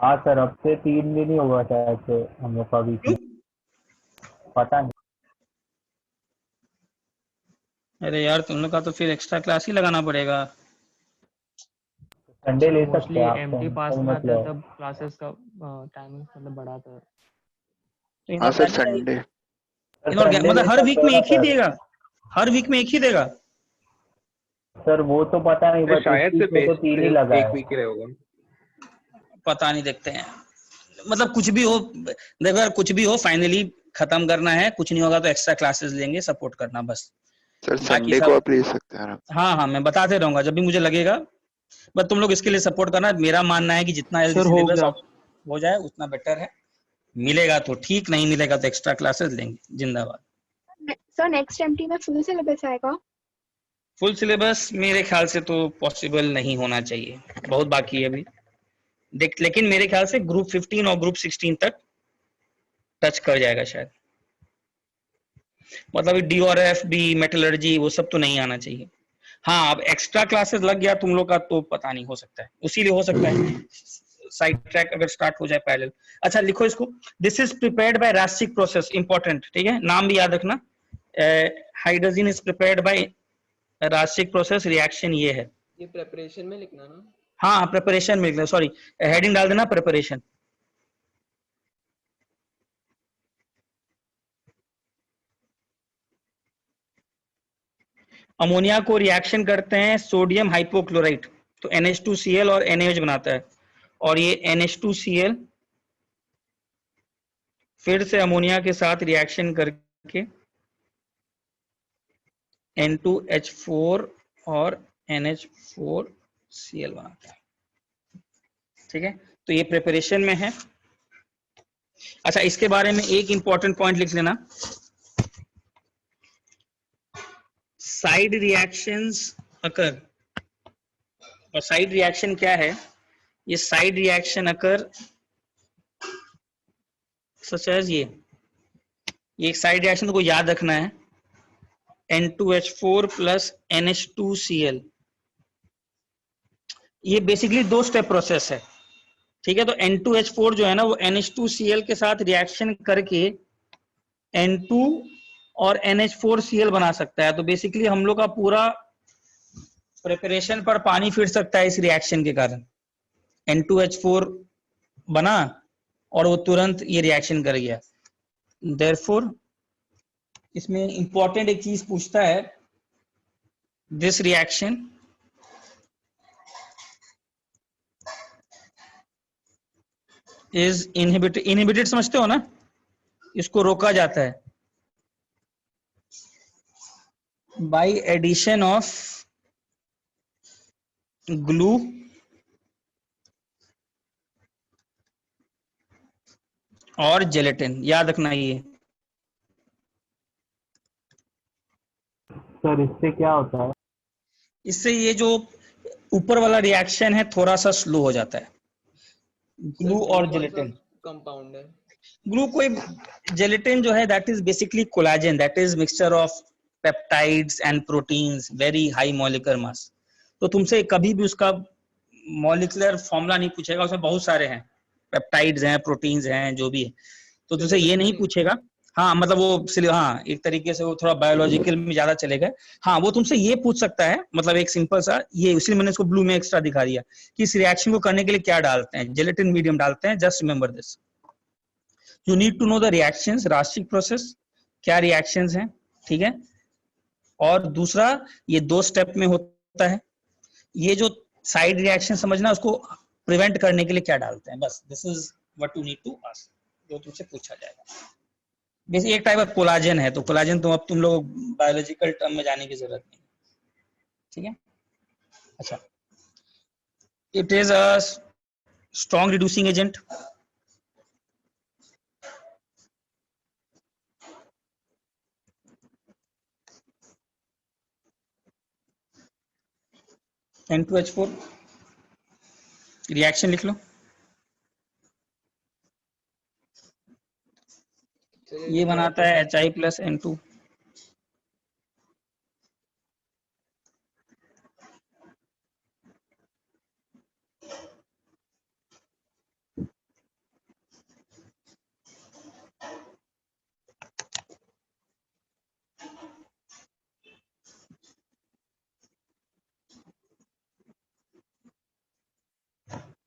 हाँ सर, अब से 3 दिन ही होगा शायद से हम लोग का वीक क्यों? में, पता नहीं। अरे यार, तुम लोग का तो फिर एक्स्ट्रा क्लास ही लगाना पड़ेगा। संडे ले सकते मोस्टली हैं आप, एमटी पास कोई में आता है मतलब। तब क्लासेस का टाइमिंग मतलब बढ़ाता है। तो हाँ इधर सर, पहले संडे। इधर संडे ले मतलब हर वीक सकते हो में ना एक ही सर? देगा? हर वीक में एक ही देगा? सर वो तो पता नहीं, सर बट इस शायद वीक सिर्फ में तो 3 ही लगा एक है। वीक ही रहेगा। पता नहीं, देखते हैं। मतलब कुछ भी हो, देखो यार, कुछ भी हो, फाइनली खत्म करना है। कुछ नहीं होगा तो एक्स्ट्रा क्लासेस लेंगे, सपोर्ट करना बस। सर बाकी संडे को सब आप ले सकते हैं ना। हाँ हाँ, मैं बताते रहूंगा जब भी मुझे लगेगा। बस तुम लोग इसके लिए सपोर्ट करना। मेरा मानना है कि जितना जल्दी सर हो सिलेबस गया। हो जाए उतना बेटर है। मिलेगा तो ठीक, नहीं मिलेगा तो एक्स्ट्रा क्लासेस लेंगे। जिंदाबाद। सर नेक्स्ट एमटी में फुल सिलेबस आएगा? फुल सिलेबस मेरे ख्याल से तो पॉसिबल नहीं होना चाहिए, बहुत बाकी है अभी। देख, लेकिन मेरे ख्याल से ग्रुप 15 और ग्रुप 16 तक टच कर जाएगा शायद। मतलब डी और एफ बी, मेटलर्जी, वो सब तो नहीं आना चाहिए। हाँ, अब एक्स्ट्रा क्लासेस लग गया तुम लोग का तो पता नहीं, हो सकता है उसी लिए हो सकता है साइड ट्रैक अगर स्टार्ट हो जाए पैरेलल। अच्छा, लिखो इसको। दिस इज प्रिपेयर्ड बाय रासिक प्रोसेस, इंपॉर्टेंट, ठीक है, नाम भी याद रखना। हाइड्रोजन इज प्रिपेयर्ड बाय रासिक प्रोसेस, रिएक्शन ये है। ये प्रेपरेशन में लिखना ना। हाँ, प्रिपरेशन में लिखना, सॉरी, हेडिंग डाल देना प्रिपरेशन। अमोनिया को रिएक्शन करते हैं सोडियम हाइपोक्लोराइट, तो NH2Cl और NaOH बनाता है। और ये NH2Cl फिर से अमोनिया के साथ रिएक्शन करके N2H4 और NH4Cl बनाता है। ठीक है, तो ये प्रिपरेशन में है। अच्छा, इसके बारे में एक इंपॉर्टेंट पॉइंट लिख लेना। साइड रिएक्शंस अकर, और साइड रिएक्शन क्या है? ये side reaction occur such as ये एक साइड रिएक्शन को याद रखना है। N2H4 प्लस NH2Cl, ये बेसिकली 2 स्टेप प्रोसेस है। ठीक है, तो N2H4 जो है ना, वो NH2Cl के साथ रिएक्शन करके N2 और NH4Cl बना सकता है। तो बेसिकली हम लोग का पूरा प्रिपरेशन पर पानी फिर सकता है इस रिएक्शन के कारण। N2H4 बना और वो तुरंत ये रिएक्शन कर गया। देयरफॉर इसमें इंपॉर्टेंट एक चीज पूछता है, this reaction is inhibited. Inhibited समझते हो ना, इसको रोका जाता है बाय एडिशन ऑफ ग्लू और जेलेटिन। याद रखना ये सर इससे क्या होता है? इससे ये जो ऊपर वाला रिएक्शन है थोड़ा सा स्लो हो जाता है। ग्लू और जेलेटिन, कंपाउंड है ग्लू कोई जेलेटिन जो है that is basically collagen, that is mixture of peptides and proteins, very high molecular mass. तो तुमसे कभी भी उसका मॉलिक्यूलर फॉर्मूला नहीं पूछेगा, उसमें बहुत सारे हैं, पेप्टाइड्स हैं, प्रोटीन्स हैं, जो भी है, तो तुझसे ये नहीं पूछेगा। हाँ मतलब वो हाँ एक तरीके से वो थोड़ा बायोलॉजिकल में ज्यादा चलेगा। हाँ वो तुमसे ये पूछ सकता है, मतलब एक सिंपल सा ये, इसलिए मैंने इसको ब्लू में एक्स्ट्रा दिखा दिया कि इस रिएक्शन को करने के लिए क्या डालते हैं, जेलेटिन मीडियम डालते हैं। Just remember this, you need to know the reactions, Raschig process क्या रिएक्शंस हैं, ठीक है। और दूसरा ये 2 स्टेप में होता है, ये जो साइड रिएक्शन समझना, उसको प्रिवेंट करने के लिए क्या डालते हैं, बस this is what you need to ask, जो तुमसे पूछा जाएगा। बेसिक एक टाइप ऑफ कोलाजन है, तो कोलाजन तो अब तुम लोग बायोलॉजिकल टर्म में जाने की जरूरत नहीं, ठीक है। अच्छा, it is a strong reducing agent, N2H4 reaction लिख लो, ये बनाता है Hi+N2।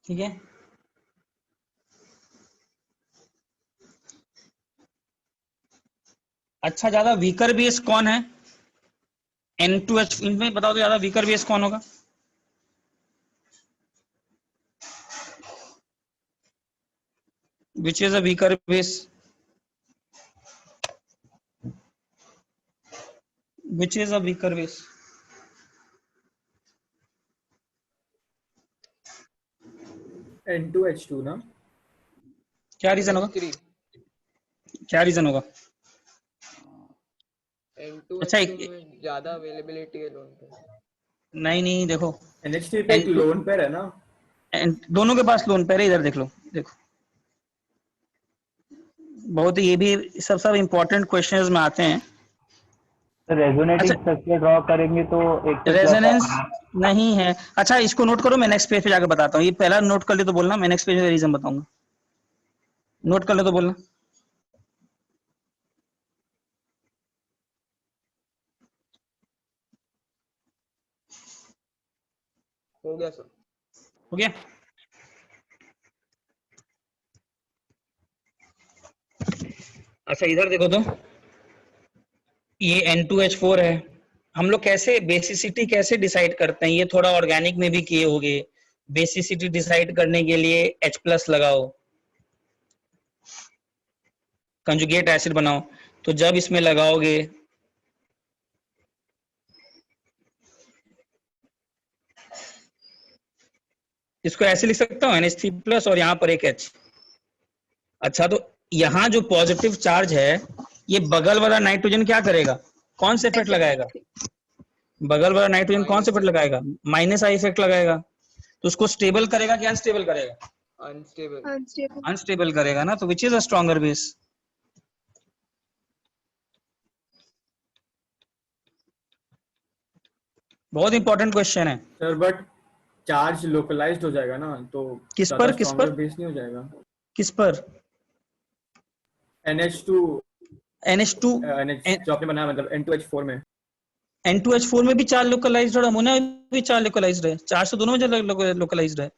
ठीक है, अच्छा ज्यादा वीकर बेस कौन है N2H, इनमें बताओ तो ज्यादा वीकर बेस कौन होगा? Which is a weaker base? Which is a weaker base? N2H2 ना? क्या रीजन होगा? क्या रीजन होगा? अच्छा में ज्यादा अवेलेबिलिटी है लोन पे। नहीं देखो, NH3 पे एक लोन पेयर है ना, दोनों के पास लोन पेयर है। इधर देख लो, देखो बहुत ये भी सब इंपॉर्टेंट क्वेश्चंस में आते हैं। रेजोनेटिंग स्ट्रक्चर ड्रॉ करेंगे तो एक रेजोनेंस नहीं है। अच्छा इसको नोट करो, मैं नेक्स्ट पेज पे जाकर बताता हूँ। ये पहला नोट कर ले तो बोलना, मैं नेक्स्ट पेज में रीजन बताऊंगा। नोट कर ले तो बोलना। हो गया सर, हो गया। अच्छा इधर देखो तो, ये N2H4 है। हम लोग कैसे बेसिसिटी कैसे डिसाइड करते हैं, ये थोड़ा ऑर्गेनिक में भी किए होंगे। बेसिसिटी डिसाइड करने के लिए H+ लगाओ, कंजुगेट एसिड बनाओ। तो जब इसमें लगाओगे इसको ऐसे लिख सकता हूँ NH3+ और यहाँ पर एक H। अच्छा तो यहाँ जो पॉजिटिव चार्ज है, ये बगल वाला नाइट्रोजन क्या करेगा, कौन से इफेक्ट लगाएगा? बगल वाला नाइट्रोजन कौन से इफेक्ट लगाएगा? -I इफेक्ट लगाएगा। तो उसको स्टेबल करेगा कि अनस्टेबल करेगा? अनस्टेबल करेगा ना, तो which is a stronger base? बहुत इंपॉर्टेंट क्वेश्चन है सर, बट चार्ज लोकलाइज्ड हो जाएगा ना, तो किस पर बेस नहीं हो जाएगा? किस पर? NH2 NH2 जो आपने बनाया, मतलब N2H4 में। N2H4 में भी चार्ज लोकलाइज्ड है, अमोनिया में भी चार्ज लोकलाइज्ड है। चार्ज तो दोनों में लोकलाइज्ड है।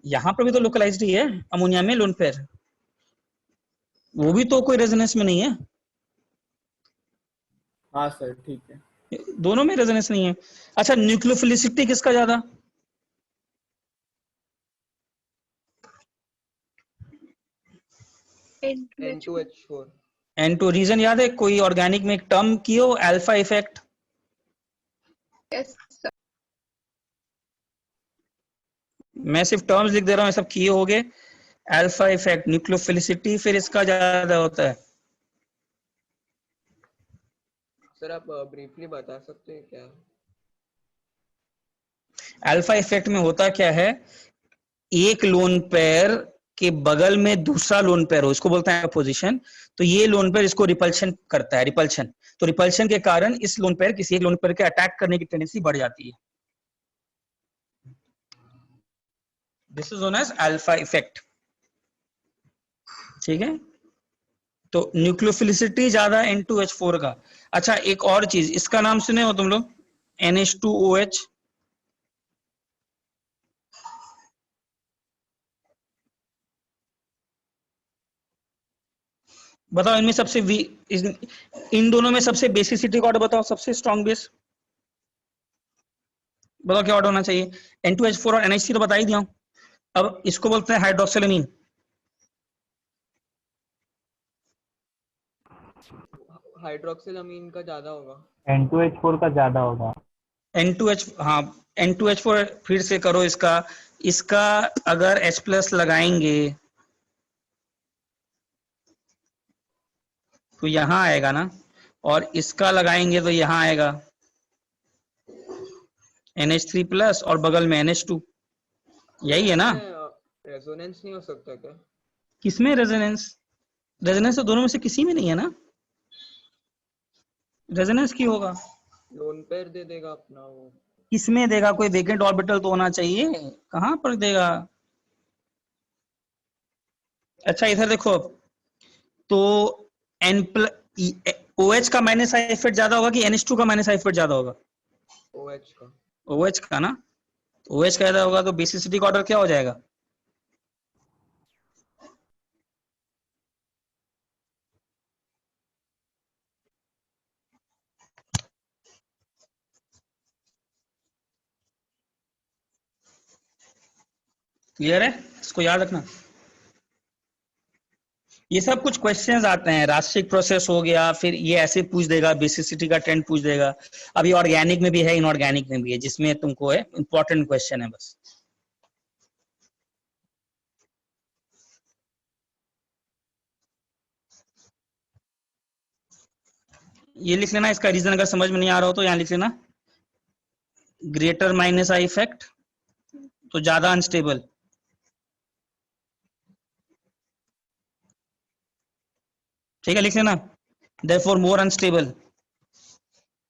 यहाँ पर भी तो लोकलाइज्ड ही है, अमोनिया में लोन पेयर, वो भी तो कोई रेजोनेंस में नहीं है। हाँ सर ठीक है, दोनों में रेजोनेंस नहीं है। अच्छा न्यूक्लियोफिलिसिटी किसका ज्यादा? N2H4। N2 रीजन याद है? कोई ऑर्गेनिक में एक टर्म की हो, अल्फा इफेक्ट। Yes sir. मैं सिर्फ टर्म्स लिख दे रहा हूँ, सब किए होगे। अल्फा इफेक्ट, न्यूक्लियोफिलिसिटी फिर इसका ज्यादा होता है। सर आप ब्रीफली बता सकते हैं क्या? अल्फा इफेक्ट में होता क्या है, एक लोन पेयर के बगल में दूसरा लोन पेयर हो, इसको बोलते हैं पोजीशन। तो ये लोन पेयर इसको रिपल्शन करता है, रिपल्शन। तो रिपल्शन के कारण इस लोन पेयर किसी एक लोन पेयर के अटैक करने की टेंडेंसी बढ़ जाती है। This is known as alpha effect. ठीक है, तो न्यूक्लियोफिलिसिटी ज्यादा N2H4 का। अच्छा, एक और चीज, इसका नाम सुने हो तुम लोग, NH2OH। बताओ इनमें सबसे इन दोनों में सबसे बेसिसिटी का ऑर्डर बताओ, सबसे स्ट्रॉन्ग बेस बताओ क्या ऑर्डर होना चाहिए। N2H4 और NH3 तो बता ही दिया हूं। अब इसको बोलते हैं हाइड्रोक्सिलमीन। हाइड्रोक्सिलामीन का ज्यादा होगा। N2H4 का ज्यादा होगा। N2H, हाँ N2H4 फिर से करो इसका अगर H+ लगाएंगे तो यहां आएगा ना, और इसका लगाएंगे तो यहां आएगा NH3+ और बगल में NH2, यही है ना। रेजोनेंस नहीं हो सकता क्या? किसमें रेजोनेंस? रेजोनेंस तो दोनों में से किसी में नहीं है ना। रेजोनेंस की होगा, लोन पेयर दे देगा अपना वो। किसमें देगा? कोई वेकेंट ऑर्बिटल तो होना चाहिए, कहां पर देगा। अच्छा इधर देखो, तो OH का माइनस आई इफेक्ट ज्यादा होगा कि NH2 का माइनस आई इफेक्ट ज्यादा होगा? OH का। OH का ना, OH का ज्यादा होगा तो बेसिसिटी का ऑर्डर क्या हो जाएगा? क्लियर है? इसको याद रखना। ये सब कुछ क्वेश्चंस आते हैं, रास्टिक प्रोसेस हो गया, फिर ये ऐसे पूछ देगा, बेसिसिटी का ट्रेंड पूछ देगा। अभी ऑर्गेनिक में भी है, इनऑर्गेनिक में भी है, जिसमें तुमको है इंपॉर्टेंट क्वेश्चन है बस। ये लिख लेना, इसका रीजन अगर समझ में नहीं आ रहा हो तो यहां लिख लेना, ग्रेटर माइनस आई इफेक्ट तो ज्यादा अनस्टेबल, ठीक है लिख लेना। देयरफॉर मोर अनस्टेबल,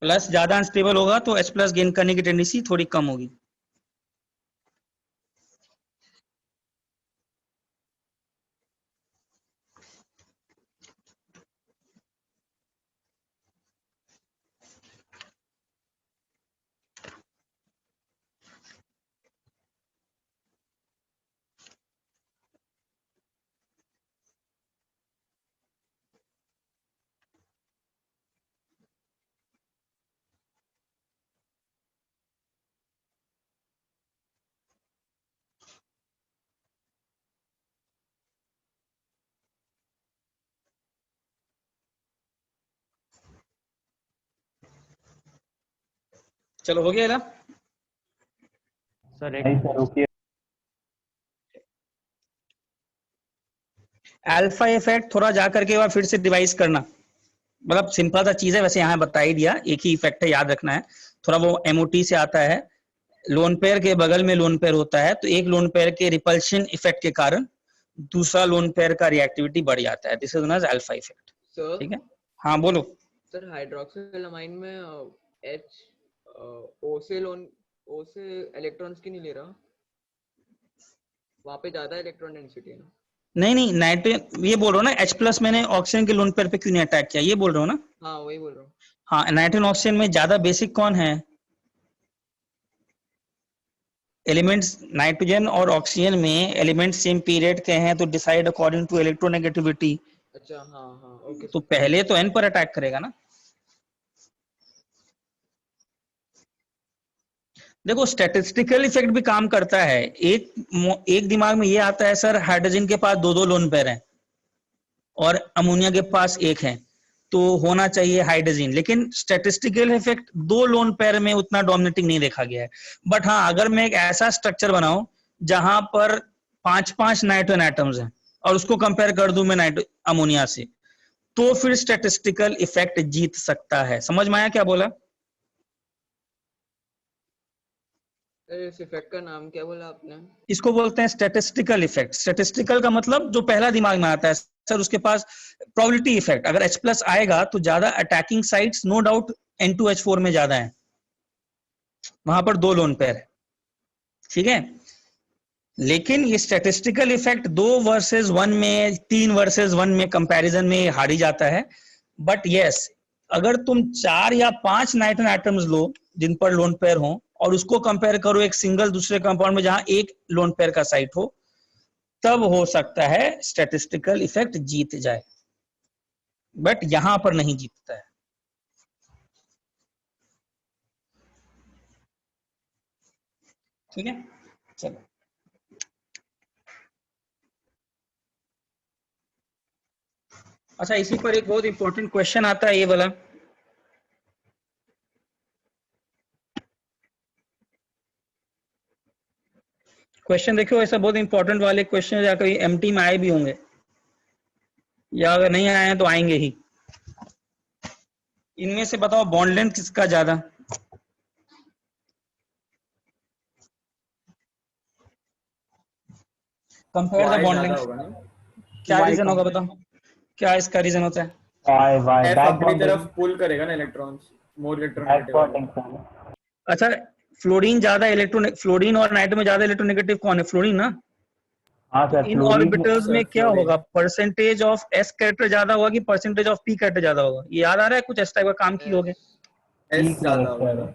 प्लस ज्यादा अनस्टेबल होगा तो H+ गेन करने की टेंडेंसी थोड़ी कम होगी। चलो हो गया ना? सर एक नहीं सर, रुकिए। अल्फा इफेक्ट थोड़ा जा करके बाद फिर से डिवाइस करना, मतलब सिंपल सा चीज है, वैसे यहाँ बता ही दिया, एक ही इफेक्ट है, याद रखना है। थोड़ा वो MOT से आता है, लोन पेयर के बगल में लोन पेयर होता है, तो एक लोन पेयर के रिपल्शन इफेक्ट के कारण दूसरा लोन पेयर का रिएक्टिविटी बढ़ जाता है। This is known as alpha effect. Sir ठीक है, हाँ बोलो। सर हाइड्रोक्सिलामाइन में H O से इलेक्ट्रॉन्स की नहीं ले रहा, वहाँ पे ज्यादा इलेक्ट्रॉन डेंसिटी है ना? नहीं नाइट्रोजन, ये बोल रहा हूँ ना, H+ मैंने ऑक्सीजन के लोन पेयर पे क्यों नहीं अटैक किया, ये बोल रहा हूँ ना। हाँ वही बोल रहा हूँ। हाँ, नाइट्रोजन ऑक्सीजन में ज्यादा बेसिक कौन है? एलिमेंट्स नाइट्रोजन और ऑक्सीजन में एलिमेंट सेम पीरियड के हैं, तो डिसाइड अकॉर्डिंग टू इलेक्ट्रोनेगेटिविटी। अच्छा हाँ हाँ ओके तो सर। पहले तो N पर अटैक करेगा ना। देखो स्टैटिस्टिकल इफेक्ट भी काम करता है। एक दिमाग में ये आता है सर, हाइड्रोजन के पास दो लोन पेयर हैं और अमोनिया के पास एक है, तो होना चाहिए हाइड्रोजन, लेकिन स्टैटिस्टिकल इफेक्ट दो लोन पेयर में उतना डोमिनेटिंग नहीं देखा गया है। बट हाँ, अगर मैं एक ऐसा स्ट्रक्चर बनाऊं जहां पर 5 नाइट्रोजन एटम्स हैं और उसको कंपेयर कर दूं मैं अमोनिया से, तो फिर स्टैटिस्टिकल इफेक्ट जीत सकता है। समझ में आया क्या बोला? इस इफेक्ट का नाम क्या बोला आपने? इसको बोलते हैं स्टैटिस्टिकल इफेक्ट। स्टैटिस्टिकल का मतलब जो पहला दिमाग में आता है सर उसके पास प्रोबेबिलिटी इफेक्ट, अगर H+ आएगा तो ज्यादा attacking sites no doubt N2H4 में ज्यादा है, वहां पर 2 लोन पेयर है, ठीक है। लेकिन ये स्टैटिस्टिकल इफेक्ट 2 वर्सेस 1 में, 3 वर्सेस 1 में कंपैरिजन में हारी जाता है। बट यस, अगर तुम 4 या 5 नाइट्रोजन एटम्स लो जिन पर लोन पेयर हो और उसको कंपेयर करो एक सिंगल दूसरे कंपाउंड में जहां एक लोन पेयर का साइट हो, तब हो सकता है स्टैटिस्टिकल इफेक्ट जीत जाए, बट यहां पर नहीं जीतता है। ठीक है, चलो। अच्छा, इसी पर एक बहुत इंपॉर्टेंट क्वेश्चन आता है, ये वाला। क्वेश्चन देखो, ऐसा बहुत इंपॉर्टेंट वाले क्वेश्चन या कभी एमटी में आए भी होंगे, या अगर नहीं आए हैं तो आएंगे ही। इनमें से बताओ बॉन्ड लेंथ किसका ज्यादा? कंपेयर द Y बॉन्ड ज्यादा लेंथ। होगा ना? क्या Y रीजन होगा कम। बताओ, क्या इसका रीजन होता है? Y F बैक अपनी बॉन्डिंग, तरफ पुल करेगा ना इलेक्ट्रॉन्स, मोर बैक इलेक्ट्रोनेगेटिव बॉन्डिंग वाले। सर। अच्छा, फ्लोरीन ज्यादा फ्लोरीन और नाइट्रोजन में ज्यादा इलेक्ट्रोनेगेटिव कौन है? फ्लोरीन ना। हाँ तो सर, इन फ्लोरीन। हाँ ऑर्बिटल्स में सर, क्या फ्लोरीन। होगा? परसेंटेज ऑफ S कैरेक्टर ज्यादा होगा कि परसेंटेज ऑफ P कैरेक्टर ज्यादा होगा? ये याद आ रहा है कुछ इस टाइप का काम की होगे? S ज्यादा होगा ना?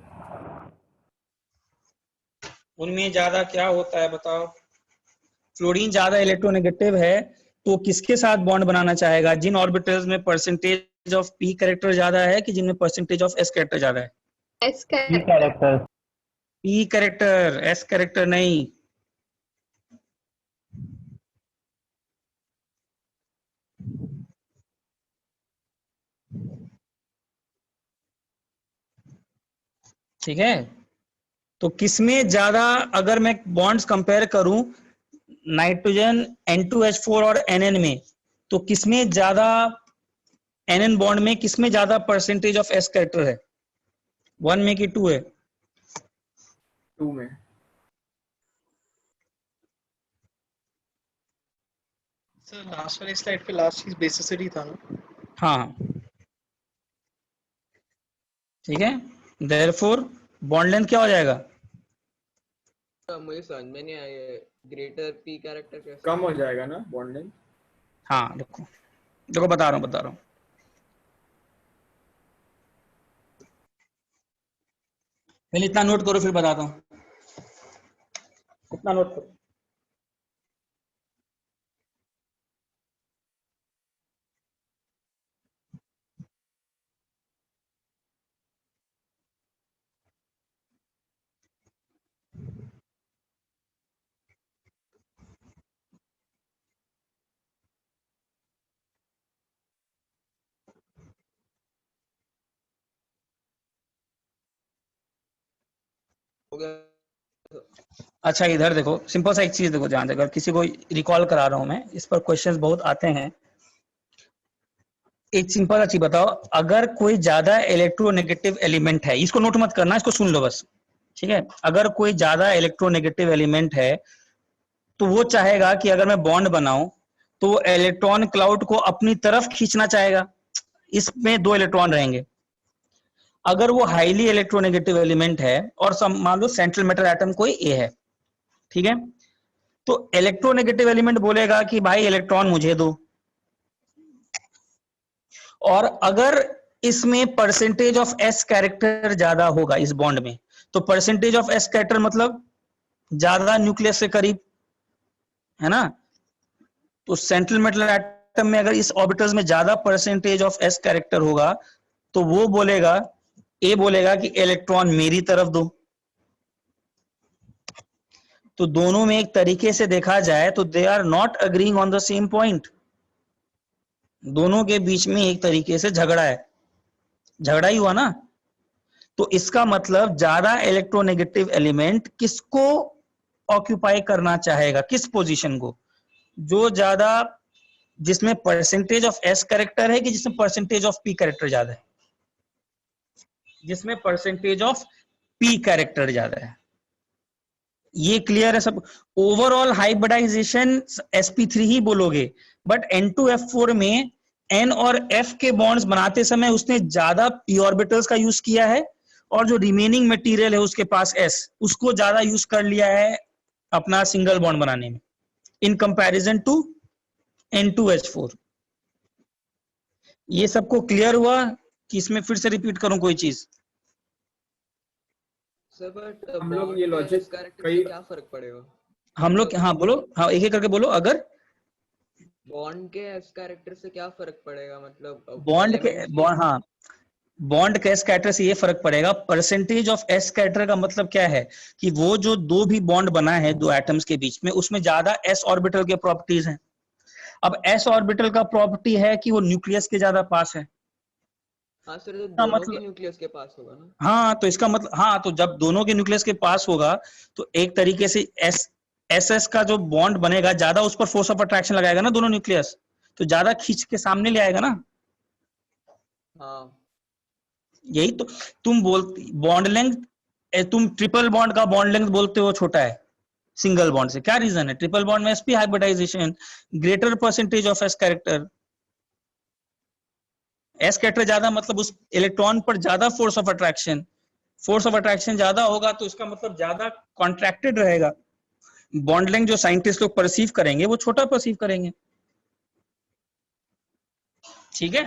उनमें ज्यादा क्या होता है बताओ? फ्लोरीन ज्यादा इलेक्ट्रोनेगेटिव है तो किसके साथ बॉन्ड बनाना चाहेगा? जिन ऑर्बिटल्स में परसेंटेज ऑफ P कैरेक्टर ज्यादा है कि जिनमें परसेंटेज ऑफ S कैरेक्टर ज्यादा है? S ई character. Character. P character, S character नहीं। ठीक है, तो किसमें ज्यादा, अगर मैं बॉन्ड्स कंपेयर करूं नाइट्रोजन N2H4 और NN में, तो किसमें ज्यादा, NN बॉन्ड में किसमें ज्यादा परसेंटेज ऑफ S कैरेक्टर है? 1 में कि 2 है? 2 में। सर लास्ट वाली स्लाइड पे लास्ट चीज बेसिसिटी था ना? हाँ, ठीक है। देयरफॉर बॉन्ड लेंथ क्या हो जाएगा? मुझे समझ में नहीं आया, ग्रेटर P कैरेक्टर कैसे? कम हो जाएगा ना बॉन्ड लेंथ? हाँ, देखो देखो बता रहा हूँ। पहले इतना नोट करो फिर बताता हूँ। इतना नोट करो। हो गया। अच्छा, इधर देखो, सिंपल सा एक चीज देखो, ध्यान से, अगर किसी को रिकॉल करा रहा हूं मैं, इस पर क्वेश्चंस बहुत आते हैं। एक सिंपल सा चीज बताओ, अगर कोई ज्यादा इलेक्ट्रोनेगेटिव एलिमेंट है, इसको नोट मत करना, इसको सुन लो बस, ठीक है। अगर कोई ज्यादा इलेक्ट्रोनेगेटिव एलिमेंट है तो वो चाहेगा कि अगर मैं बॉन्ड बनाऊं तो इलेक्ट्रॉन क्लाउड को अपनी तरफ खींचना चाहेगा। इसमें 2 इलेक्ट्रॉन रहेंगे। अगर वो हाईली इलेक्ट्रोनेगेटिव एलिमेंट है और मान लो सेंट्रल मेटल एटम कोई ए है, ठीक है, तो इलेक्ट्रोनेगेटिव एलिमेंट बोलेगा कि भाई इलेक्ट्रॉन मुझे दो। और अगर इसमें परसेंटेज ऑफ एस कैरेक्टर ज्यादा होगा इस बॉन्ड में, तो परसेंटेज ऑफ एस कैरेक्टर मतलब ज्यादा न्यूक्लियस से करीब, है ना। तो सेंट्रल मेटल एटम में अगर इस ऑर्बिटल्स में ज्यादा परसेंटेज ऑफ एस कैरेक्टर होगा तो वो बोलेगा, ए बोलेगा कि इलेक्ट्रॉन मेरी तरफ दो। तो दोनों में एक तरीके से देखा जाए तो they are not agreeing on the same point. दोनों के बीच में एक तरीके से झगड़ा है, झगड़ा ही हुआ ना। तो इसका मतलब ज्यादा इलेक्ट्रोनेगेटिव एलिमेंट किसको ऑक्यूपाई करना चाहेगा, किस पोजीशन को? जो ज्यादा जिसमें परसेंटेज ऑफ एस कैरेक्टर है कि जिसमें परसेंटेज ऑफ पी कैरेक्टर ज्यादा है? जिसमें परसेंटेज ऑफ पी कैरेक्टर ज्यादा है। ये क्लियर है सब? ओवरऑल हाइब्रिडाइजेशन sp3 ही बोलोगे, बट n2f4 में n और f के बॉन्ड्स बनाते समय उसने ज्यादा p ऑर्बिटल्स का यूज किया है, और जो रिमेनिंग मटेरियल है उसके पास s, उसको ज्यादा यूज कर लिया है अपना सिंगल बॉन्ड बनाने में, इन कंपैरिजन टू n2h4। ये सबको क्लियर हुआ कि इसमें फिर से रिपीट करूं कोई चीज? सर बट हम लोग बॉन्ड ये के लॉजिक इस कैरेक्टर कई से क्या फर्क पड़ेगा? हम लोग, हाँ बोलो, हाँ एक एक करके बोलो। अगर बॉन्ड के इस कैरेक्टर से क्या फर्क पड़ेगा, मतलब बॉन्ड के एलिमेंट्स की? हाँ, बॉन्ड के एस कैरेक्टर से ये फर्क पड़ेगा। परसेंटेज ऑफ एस कैरेक्टर का मतलब क्या है कि वो जो दो भी बॉन्ड बना है दो एटम्स के बीच में, उसमें ज्यादा एस ऑर्बिटल के प्रॉपर्टीज हैं। अब एस ऑर्बिटल का प्रॉपर्टी है कि वो न्यूक्लियस के ज्यादा पास है। हाँ सर, तो इसका दोनों के मतलब, न्यूक्लियस के पास होगा ना? हाँ तो इसका मतलब, हाँ तो जब दोनों के न्यूक्लियस के पास होगा तो एक तरीके से एस का जो बॉन्ड बनेगा ज्यादा उस पर फोर्स ऑफ अट्रैक्शन लगाएगा ना दोनों न्यूक्लियस, तो ज्यादा खींच के सामने ले आएगा ना। हाँ यही तो तुम बोलती बॉन्ड लेंथ, तुम ट्रिपल बॉन्ड का बॉन्ड लेंथ बोलते हो छोटा है सिंगल बॉन्ड से, क्या रीजन है? ट्रिपल बॉन्ड में sp hybridization, greater percentage of s character. s character ज्यादा मतलब उस इलेक्ट्रॉन पर ज्यादा force of attraction, force of attraction ज्यादा होगा तो इसका मतलब ज्यादा कॉन्ट्रैक्टेड रहेगा। बॉन्ड लेंथ जो साइंटिस्ट लोग परसीव करेंगे वो छोटा परसीव करेंगे। ठीक है,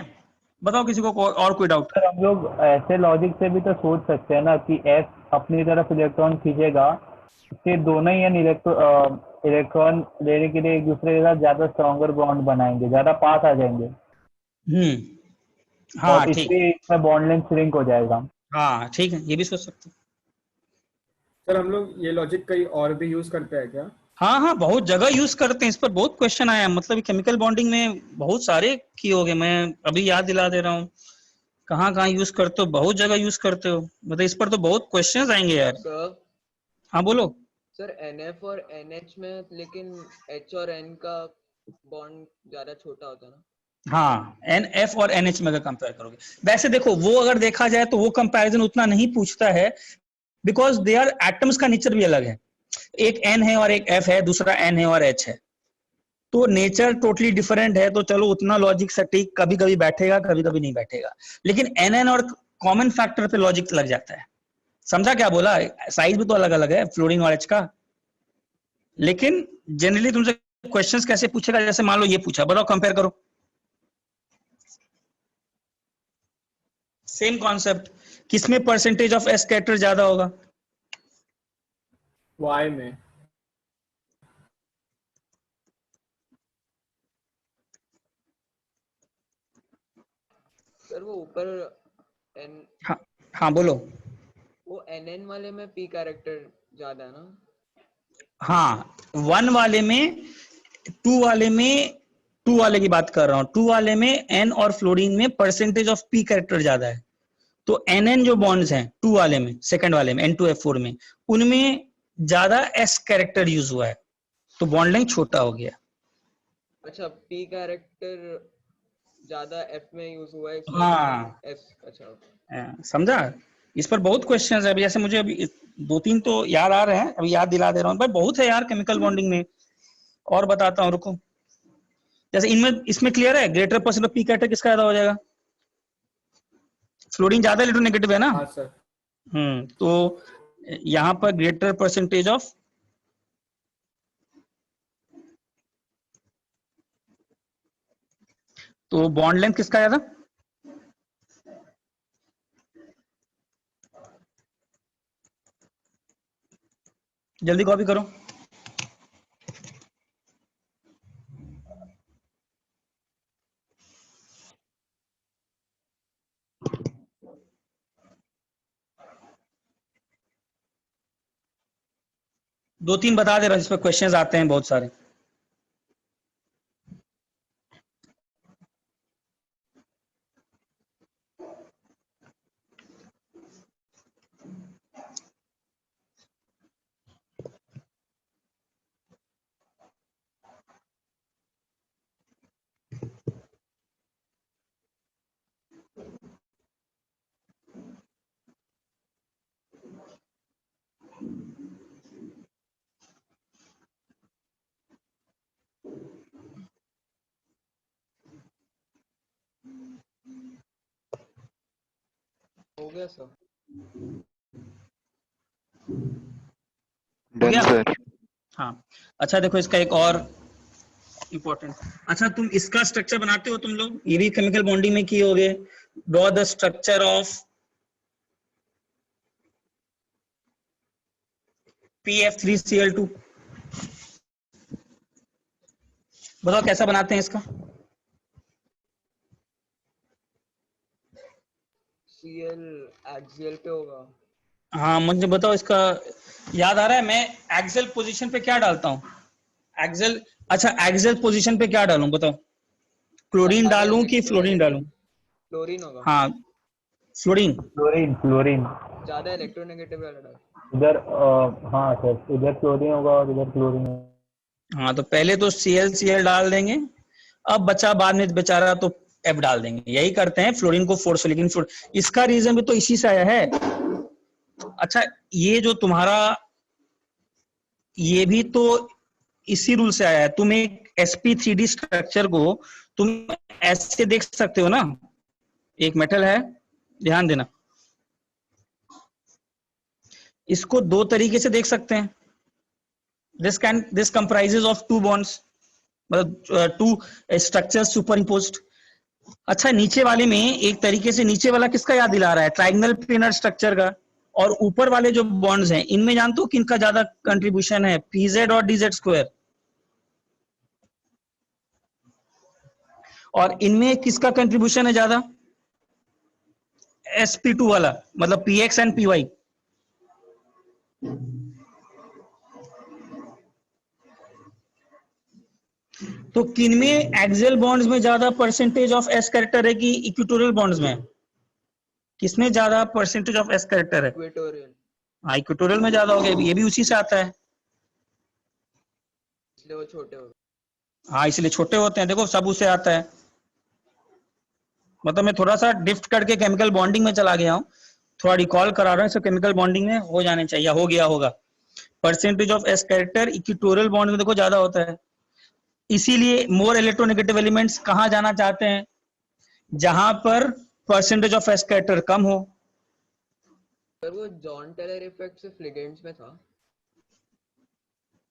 बताओ किसी को और कोई डाउट? सर हम लोग ऐसे लॉजिक से भी तो सोच सकते हैं ना कि एस अपनी तरफ इलेक्ट्रॉन खींचेगा, इससे दोनों ही इलेक्ट्रॉन लेने के लिए एक दूसरे के साथ ज्यादा स्ट्रॉन्गर बॉन्ड बनाएंगे, ज्यादा पास आ जाएंगे, हाँ और ठीक, इसलिए इसका बॉन्ड लेंथ श्रिंक हो जाएगा। हाँ ठीक है, ये भी सोच सकते हो। सर हम लोग ये लॉजिक कहीं और भी यूज करते हैं क्या? हाँ हाँ, बहुत जगह यूज करते हैं, इस पर बहुत क्वेश्चन आया है, मतलब केमिकल बॉन्डिंग में बहुत सारे किए होगे, मैं अभी याद दिला दे रहा हूँ कहाँ कहाँ यूज करते हो, बहुत जगह यूज करते हो, मतलब इस पर तो बहुत क्वेश्चंस आएंगे यार। सर। हाँ बोलो। सर NF और NH में लेकिन H और N का बॉन्ड ज्यादा छोटा होता है ना? हाँ, NF और NH में अगर कंपेयर करोगे, वैसे देखो वो अगर देखा जाए तो वो कंपैरिजन उतना नहीं पूछता है, बिकॉज दे आर एटम्स का नेचर भी अलग है, एक N है और एक F है, दूसरा N है और H है, तो नेचर टोटली डिफरेंट है, तो चलो उतना लॉजिक सटीक कभी कभी बैठेगा कभी कभी नहीं बैठेगा, लेकिन NN और कॉमन फैक्टर पे लॉजिक लग जाता है। समझा क्या बोला? साइज भी तो अलग अलग है फ्लोरीन और H का, लेकिन जनरली तुमसे क्वेश्चंस कैसे पूछेगा, जैसे मान लो ये पूछा, बताओ कंपेयर करो, सेम कॉन्सेप्ट, किसमें परसेंटेज ऑफ एस कैरेक्टर ज्यादा होगा? Y में। सर वो ऊपर N, हाँ हाँ बोलो। वो NN वाले में P कैरेक्टर ज्यादा है ना? हाँ, 1 वाले में, 2 वाले की बात कर रहा हूँ, 2 वाले में N और फ्लोरीन में परसेंटेज ऑफ P कैरेक्टर ज्यादा है, तो NN जो बॉन्ड्स हैं 2 वाले में, सेकंड वाले में N2F4 में, उनमें ज्यादा S कैरेक्टर यूज हुआ है, तो बॉन्ड लेंथ छोटा हो गया। अच्छा, P कैरेक्टर ज्यादा F में यूज हुआ है इसलिए हाँ, S। अच्छा समझा? इस पर बहुत क्वेश्चंस है, अभी जैसे मुझे अभी 2-3 तो याद आ रहे हैं, अभी याद दिला दे रहा हूँ, भाई बहुत है यार केमिकल बॉन्डिंग में, और बताता हूँ रुको। जैसे इनमें, इसमें क्लियर है greater percent of P character किसका ज्यादा हो जाएगा? फ्लोरीन ज्यादा इलेक्ट्रोनेगेटिव है ना? हाँ सर। तो यहां पर ग्रेटर परसेंटेज ऑफ, तो बॉन्ड लेंथ किसका ज्यादा? जल्दी कॉपी करो। दो तीन बता दे रहा हूं, इस पर क्वेश्चंस आते हैं बहुत सारे। गया सर। हो डन गया? सर। हाँ। अच्छा देखो इसका एक और इम्पोर्टेंट, अच्छा तुम इसका स्ट्रक्चर बनाते हो तुम लोग, ये भी केमिकल बॉन्डिंग में किए होगे। Draw the structure of PF3Cl2। बताओ कैसा बनाते हैं इसका। Cl एक्सियल पे होगा। हाँ मुझे बताओ इसका, याद आ रहा है मैं एक्सेल पोजीशन पे क्या डालता हूँ। एक्सेल, अच्छा एक्सेल पोजीशन पे क्या डालूं बताओ, क्लोरीन ज्यादा डालूं कि फ्लोरीन डालूं। क्लोरीन होगा। हाँ फ्लोरीन। Chlorine chlorine. ज्यादा इलेक्ट्रोनेगेटिव वाला डाल। इधर हाँ सर, इधर क्लोरीन होगा और इधर क्लोरीन होगा। हाँ तो पहले तो Cl डाल देंगे, अब बचा बाद में बेचारा तो F डाल देंगे, यही करते हैं फ्लोरीन को फोर्स। लेकिन इसका रीजन भी तो इसी से आया है। अच्छा ये जो तुम्हारा, ये भी तो इसी रूल से आया है। तुम एक sp3d स्ट्रक्चर को तुम ऐसे देख सकते हो ना, एक मेटल है, ध्यान देना, इसको दो तरीके से देख सकते हैं। This comprises of two bonds, मतलब टू स्ट्रक्चर्स सुपरइम्पोज्ड। अच्छा नीचे वाले में एक तरीके से, नीचे वाला किसका याद दिला रहा है, ट्राइगोनल प्लेनर स्ट्रक्चर का। और ऊपर वाले जो बॉन्ड्स हैं इनमें जानते हो किनका ज्यादा कंट्रीब्यूशन है, pz और dz स्क्वायर। और इनमें किसका कंट्रीब्यूशन है ज्यादा, sp2 वाला, मतलब px एंड py। तो किनमें एक्सियल बॉन्ड्स में ज्यादा परसेंटेज ऑफ s कैरेक्टर है कि इक्वेटोरियल बॉन्ड्स में, किसमें ज्यादा परसेंटेज ऑफ s कैरेक्टर है। इक्वेटोरियल, हाँ इक्वेटोरियल में ज्यादा हो गया, ये भी उसी से आता है। इसलिए वो छोटे हो गए। हाँ इसलिए छोटे होते हैं, देखो सब उसे आता है। मतलब मैं थोड़ा सा डिफ्ट करके केमिकल बॉन्डिंग में चला गया हूँ, थोड़ा रिकॉल करा रहा हूँ, सब केमिकल बॉन्डिंग में हो जाने चाहिए, हो गया होगा। Percentage of S character equatorial bond में देखो ज्यादा होता है। इसीलिए मोर इलेक्ट्रोनेगेटिव एलिमेंट्स कहाँ जाना चाहते हैं, जहां पर परसेंटेज ऑफ एस कैरेक्टर कम हो। सर वो जॉन टेलर इफेक्ट सिर्फ लिगेंड्स में था।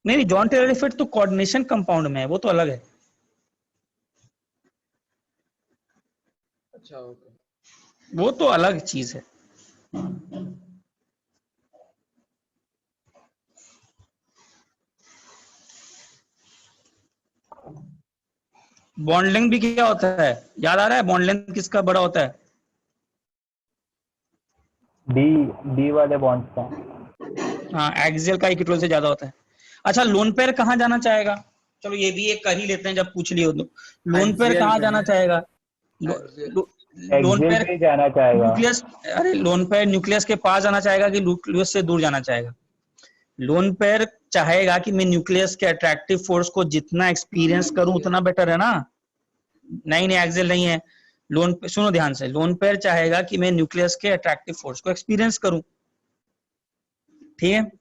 नहीं जॉन टेलर इफेक्ट तो कोऑर्डिनेशन कंपाउंड में है, वो तो अलग है। अच्छा ओके। वो तो अलग चीज है। बॉन्ड लेंथ भी क्या होता है, याद आ रहा है, बॉन्ड लेंथ किसका बड़ा होता है। डी डी वाले बॉन्ड्स का। हाँ एक्सियल का इक्वेटोरियल से ज्यादा होता है। अच्छा लोन पेयर कहाँ जाना चाहेगा, चलो ये भी एक कर ही लेते हैं जब पूछ लियो तो। लोन पेयर एक्सियल कहाँ में जाना है। चाहेगा, एक्सियल। लोन एक्सियल पेयर पे ही जाना चाहेगा। न्यूक्लियस, अरे लोन पेयर न्यूक्लियस के पास जाना चाहेगा कि न्यूक्लियस से दूर जाना चाहेगा। लोन पेयर चाहेगा कि मैं न्यूक्लियस के अट्रैक्टिव फोर्स को जितना एक्सपीरियंस करूं उतना बेटर है ना। नहीं नहीं एक्सियल नहीं है। लोन सुनो ध्यान से, लोन पेयर चाहेगा कि मैं न्यूक्लियस के अट्रैक्टिव फोर्स को एक्सपीरियंस करूं, ठीक है।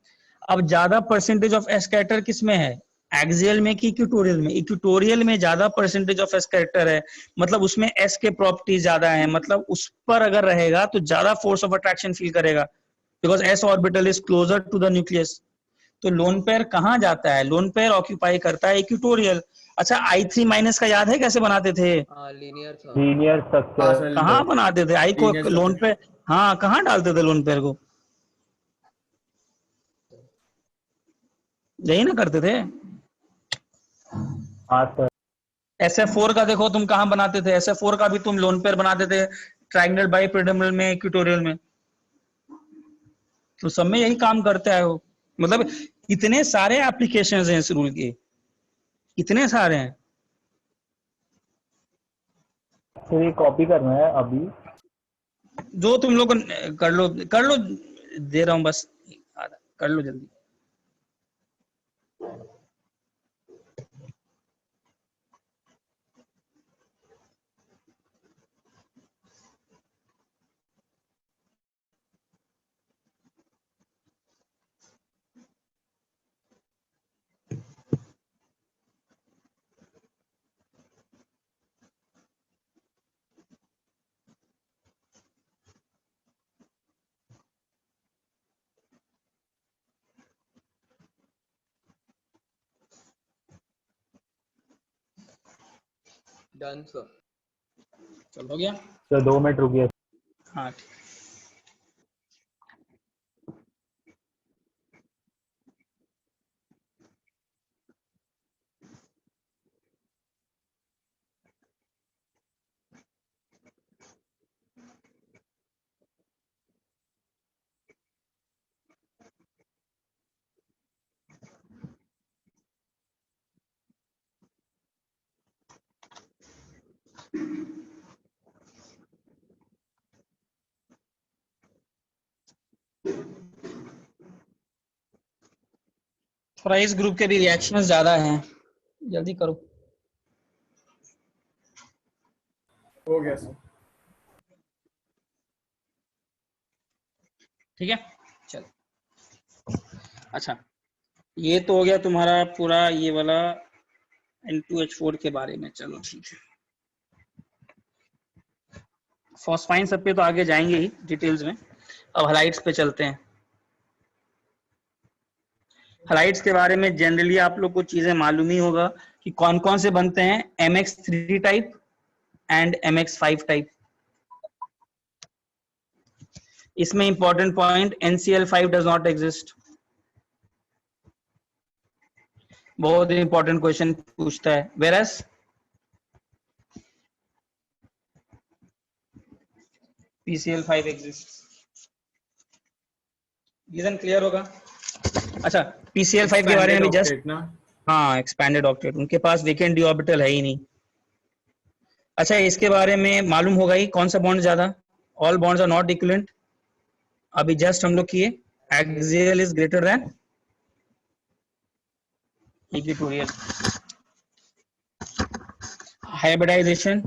अब ज्यादा परसेंटेज ऑफ एस कैरेक्टर किस में है, एक्सियल में कि इक्वेटोरियल में। इक्वेटोरियल में ज्यादा परसेंटेज ऑफ एस कैरेक्टर है, मतलब उसमें एस के प्रॉपर्टीज ज्यादा है, मतलब उस पर अगर रहेगा तो ज्यादा फोर्स ऑफ अट्रैक्शन फील करेगा, because s orbital is closer to the nucleus. तो लोन पेयर कहाँ जाता है, लोन पेयर ऑक्यूपाई करता है इक्वेटोरियल। अच्छा I3- का याद है कैसे बनाते थे, हाँ लीनियर था। लीनियर हाँ स्ट्रक्चर। सर, कहाँ बनाते थे आई को लीनियर लोन स्ट्रक्चर। पे, हाँ कहाँ डालते थे लोन पेयर को, यही ना करते थे। हाँ सर। SF4 का देखो तुम कहाँ बनाते थे, SF4 का भी तुम लोन पेयर बनाते थे, ट्राइगोनल बाइपिरामिडल में, इक्वेटोरियल में। तो सब में यही काम करते आए हो। मतलब इतने सारे एप्लीकेशंस हैं इस रूल के, इतने सारे हैं। सर ये कॉपी करना है अभी। जो तुम लोग कर लो कर लो, दे रहा हूं बस, कर लो जल्दी। Done sir. चल हो गया। तो 2 मिनट रुकिए। हाँ ठीक। थोड़ा इस ग्रुप के भी रिएक्शंस ज्यादा हैं, जल्दी करो। हो गया सर। ठीक है चल। अच्छा ये तो हो गया तुम्हारा पूरा ये वाला N2H4 के बारे में। चलो ठीक है, फॉस्फाइन सब पे तो आगे जाएंगे ही डिटेल्स में। अब हलाइड्स पे चलते हैं। हलाइड्स के बारे में जनरली आप लोग को चीजें मालूम ही होगा कि कौन कौन से बनते हैं, MX3 type and MX5 type. इसमें important point NCl5 does not exist. बहुत इंपॉर्टेंट क्वेश्चन पूछता है। Virus PCl5 exist. Region clear होगा। अच्छा PCl5 के बारे में भी जस्ट, ऑक्टेट ना। हाँ एक्सपैंडेड ऑक्टेट, उनके पास वेकेंट डी ऑर्बिटल है ही नहीं। अच्छा इसके बारे में मालूम होगा ही कौन सा बॉन्ड ज्यादा, all bonds are not equivalent. अभी जस्ट हम लोग किए, axial is greater than equatorial. Hybridization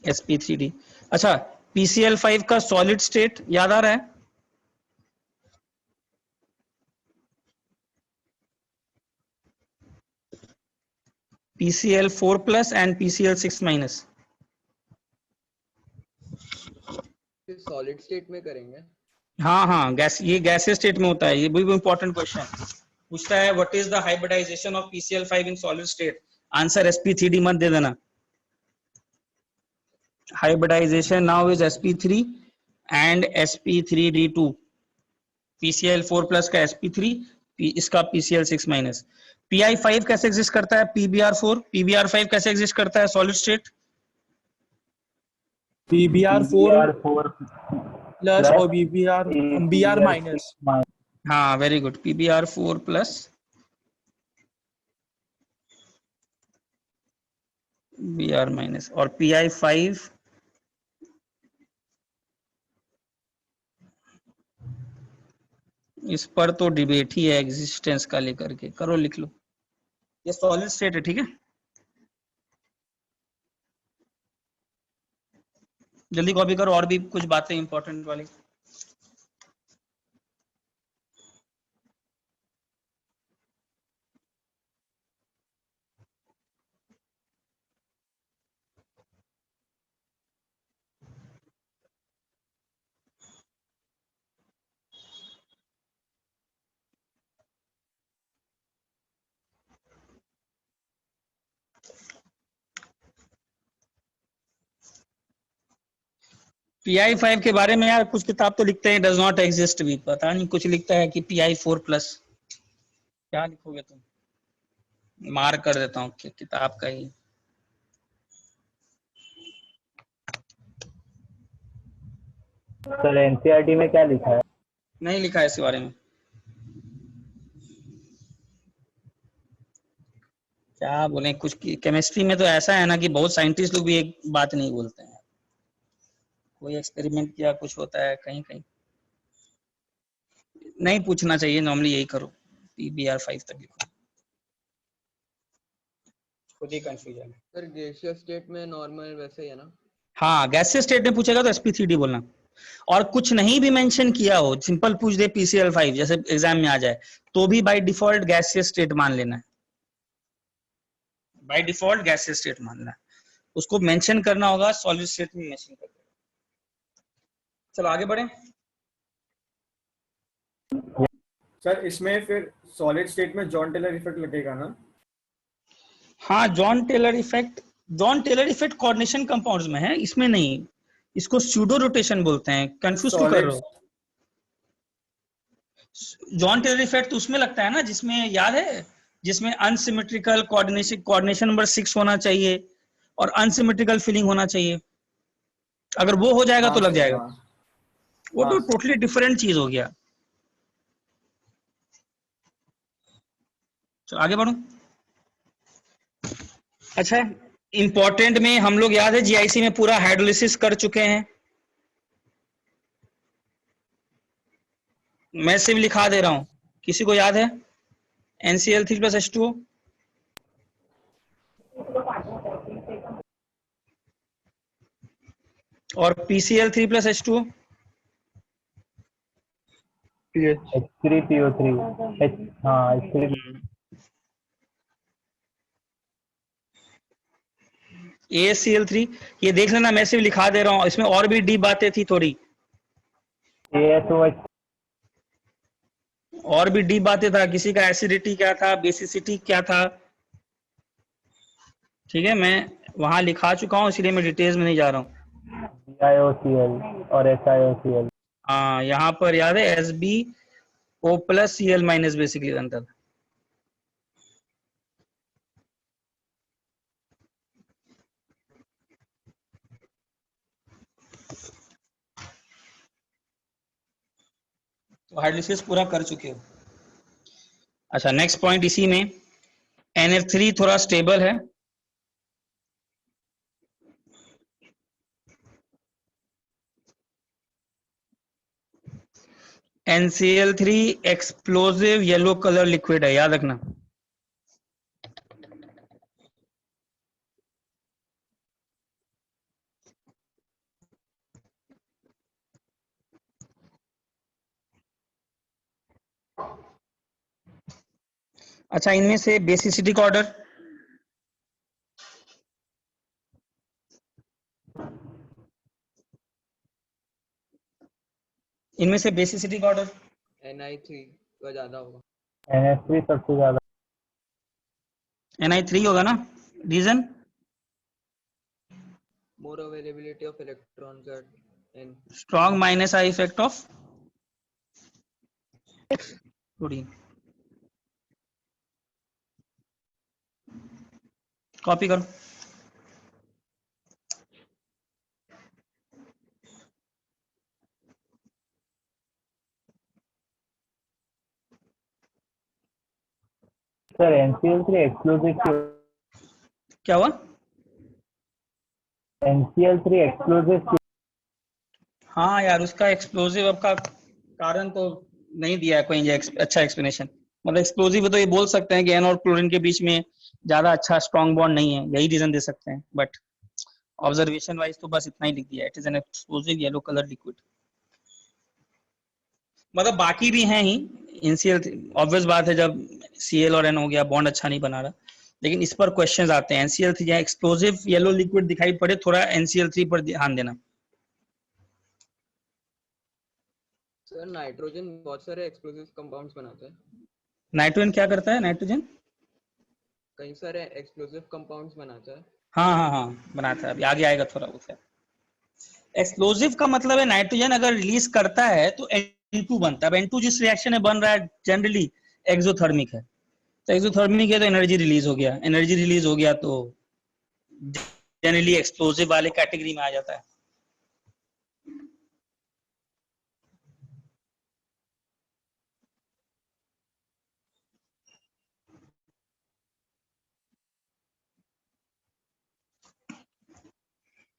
sp3d। अच्छा PCl5 का सॉलिड स्टेट याद आ रहा है? PCl4 plus and PCl6 minus. Solid state में करेंगे। हाँ हाँ गैस, ये गैसीय स्टेट में होता है। ये भी इंपॉर्टेंट क्वेश्चन पूछता है, what is the hybridization of PCl5 in solid state. Answer sp3d मत दे देना। Hybridization now is sp3 and sp3d2। PCl4 plus का sp3, इसका PCl6 माइनस। PI5 कैसे एग्जिस्ट करता है? PBr4। PBr5 कैसे एग्जिस्ट करता है solid state? PBr4 PBr4 plus और BR PBr6 माइनस। हाँ very good, PBr4 plus Br minus. और PI5 इस पर तो डिबेट ही है एग्जिस्टेंस का लेकर के। करो लिख लो, ये सॉलिड स्टेट है ठीक है। जल्दी कॉपी करो, और भी कुछ बातें इंपॉर्टेंट वाली। PI5 के बारे में यार कुछ किताब तो लिखते हैं डज नॉट एग्जिस्ट भी, पता नहीं कुछ लिखता है कि PI4 प्लस। क्या लिखोगे तुम? मार कर देता हूँ कि किताब का ही। सर एनसीईआरटी में क्या लिखा है? नहीं लिखा है इस बारे में। क्या बोले, कुछ केमिस्ट्री में तो ऐसा है ना कि बहुत साइंटिस्ट लोग भी एक बात नहीं बोलते हैं। कोई एक्सपेरिमेंट किया कुछ होता है कहीं कहीं। नहीं पूछना चाहिए, नॉर्मली यही करो, PBr5 तक लिखो, खुद ही कंफ्यूजन है। सर गैसियस स्टेट में नॉर्मल वैसे ही है ना? हाँ गैसियस स्टेट में पूछेगा तो sp3d बोलना। और कुछ नहीं भी मेंशन किया हो, सिंपल पूछ दे PCl5 जैसे एग्जाम में आ जाए, तो भी बाय डिफॉल्ट गैसियस स्टेट मान लेना है। बाय डिफॉल्ट गैसियस स्टेट मानना है, उसको मेंशन करना होगा सॉलिड स्टेट में मेंशन कर देना। चलो आगे बढ़े। सर इसमें फिर सॉलिड स्टेट में जॉन टेलर इफेक्ट लगेगा ना? हाँ, Jahn Teller effect coordination compounds में है, इसमें नहीं। इसको स्यूडो रोटेशन बोलते हैं, कंफ्यूज क्यों कर रहे हो? जॉन टेलर इफेक्ट तो उसमें लगता है ना, जिसमें याद है, जिसमें अनसिमेट्रिकल कोऑर्डिनेशन नंबर 6 होना चाहिए और अनसिमेट्रिकल फिलिंग होना चाहिए। अगर वो हो जाएगा तो लग सर, जाएगा। वो तो हाँ। टोटली डिफरेंट चीज हो गया। चलो आगे बढ़ो। अच्छा, इंपॉर्टेंट में हम लोग याद है जीआईसी में पूरा हाइड्रोलिसिस कर चुके हैं। मैं सिर्फ लिखा दे रहा हूं, किसी को याद है? NCl3 + H2O और PCl3 + H2O। H3PO3 हाँ H3 ASCl3, ये देख लेना, मैं सिर्फ लिखा दे रहा हूं, इसमें और भी डीप बातें थी थोड़ी, ASOH और भी डीप बातें था। किसी का एसिडिटी क्या था, बेसिसिटी क्या था, ठीक है, मैं वहां लिखा चुका हूं, इसलिए मैं डिटेल्स में नहीं जा रहा हूं। BiOCl और SiOCl। हाँ, यहाँ पर याद है SbO+Cl- बेसिकली अंतर। तो हाइड्रोलिसिस पूरा कर चुके हो। अच्छा, नेक्स्ट पॉइंट इसी में, NF3 थोड़ा स्टेबल है, NCl3 explosive yellow colour liquid है, याद रखना। अच्छा, इनमें से बेसिसिटी का ऑर्डर, इनमें से बेसिसिटी का ऑर्डर Ni3 का ज्यादा होगा। NF3 सबसे ज्यादा। Ni3 होगा ना? Reason? More availability of electrons at N. Strong minus I effect of chlorine. Copy करो। सर NCl3 एक्सप्लोसिव क्या हुआ? NCl3 एक्सप्लोसिव हाँ यार, उसका एक्सप्लोसिव का कारण तो नहीं दिया है कोई अच्छा एक्सप्लेनेशन। मतलब एक्सप्लोसिव है तो ये बोल सकते हैं कि एन और क्लोरीन के बीच में ज्यादा अच्छा स्ट्रॉन्ग बॉन्ड नहीं है, यही रीजन दे सकते हैं, बट ऑब्जर्वेशन वाइज तो बस इतना ही लिख दिया, it is an explosive yellow colour liquid. मतलब बाकी भी हैं ही, NCl, ऑब्वियस बात है, जब Cl और N हो गया बॉन्ड अच्छा नहीं बना रहा, लेकिन इस पर क्वेश्चंस आते हैं। NCl3 जहाँ एक्सप्लोसिव येलो लिक्विड दिखाई पड़े, थोड़ा NCl3 पर ध्यान देना। सर नाइट्रोजन बहुत सारे एक्सप्लोसिव कंपाउंड्स बनाता है। नाइट्रोजन क्या करता है? नाइट्रोजन कई सारे एक्सप्लोसिव कंपाउंड्स बनाता है। हाँ हाँ हाँ, बनाता है, अभी आगे आएगा थोड़ा बहुत। एक्सप्लोसिव का मतलब है नाइट्रोजन अगर रिलीज करता है तो N2 बनता है। अब N2 जिस रिएक्शन में बन रहा है जनरली एक्सोथर्मिक है, तो एक्सोथर्मिक है तो एनर्जी रिलीज हो गया, एनर्जी रिलीज हो गया तो जनरली एक्सप्लोसिव वाले कैटेगरी में आ जाता है।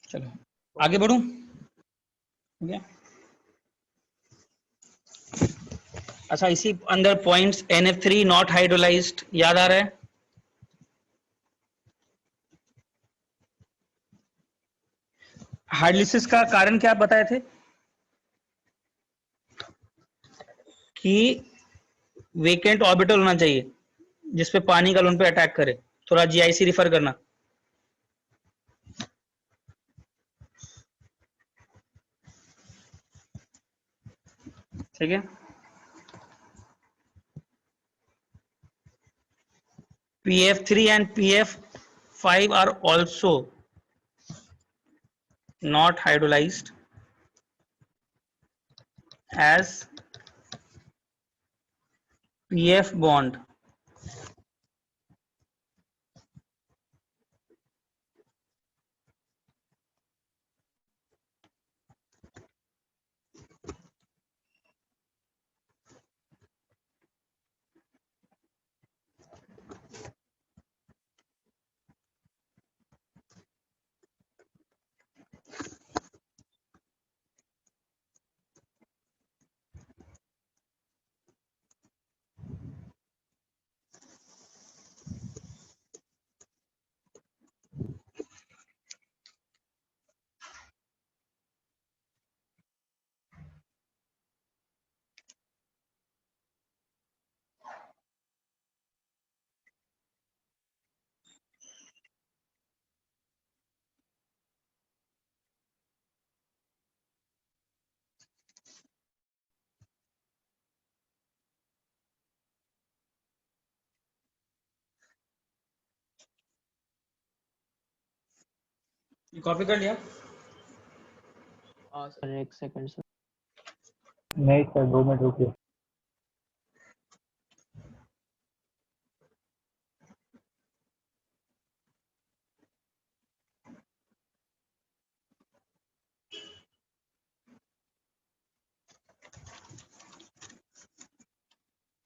चलो आगे बढ़ूं, हो गया। अच्छा, इसी अंदर पॉइंट्स, NF3 नॉट हाइड्रोलाइज्ड, याद आ रहा है? हाइड्रोलिसिस का कारण क्या आप बताए थे? कि वेकेंट ऑर्बिटल होना चाहिए जिसपे पानी का उन पे अटैक करे। थोड़ा जीआईसी रिफर करना, ठीक है। PF3 and PF 5 are also not hydrolyzed as PF bond copy कर लिया। हाँ सर। सर एक सेकंड सर। नहीं सर 2 मिनट रुकिए।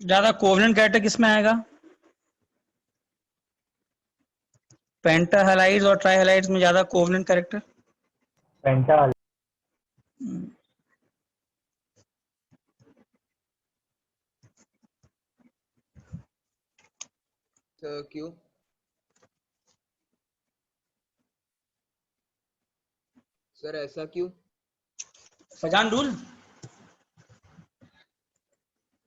ज्यादा कोवलेंट कैरेक्टर किसमें आएगा? पेंटाहलाइड्स और ट्राइहलाइड्स में ज्यादा कोवलेंट कैरेक्टर। पेंटा सर क्यों? सर ऐसा क्यों? फजान रूल,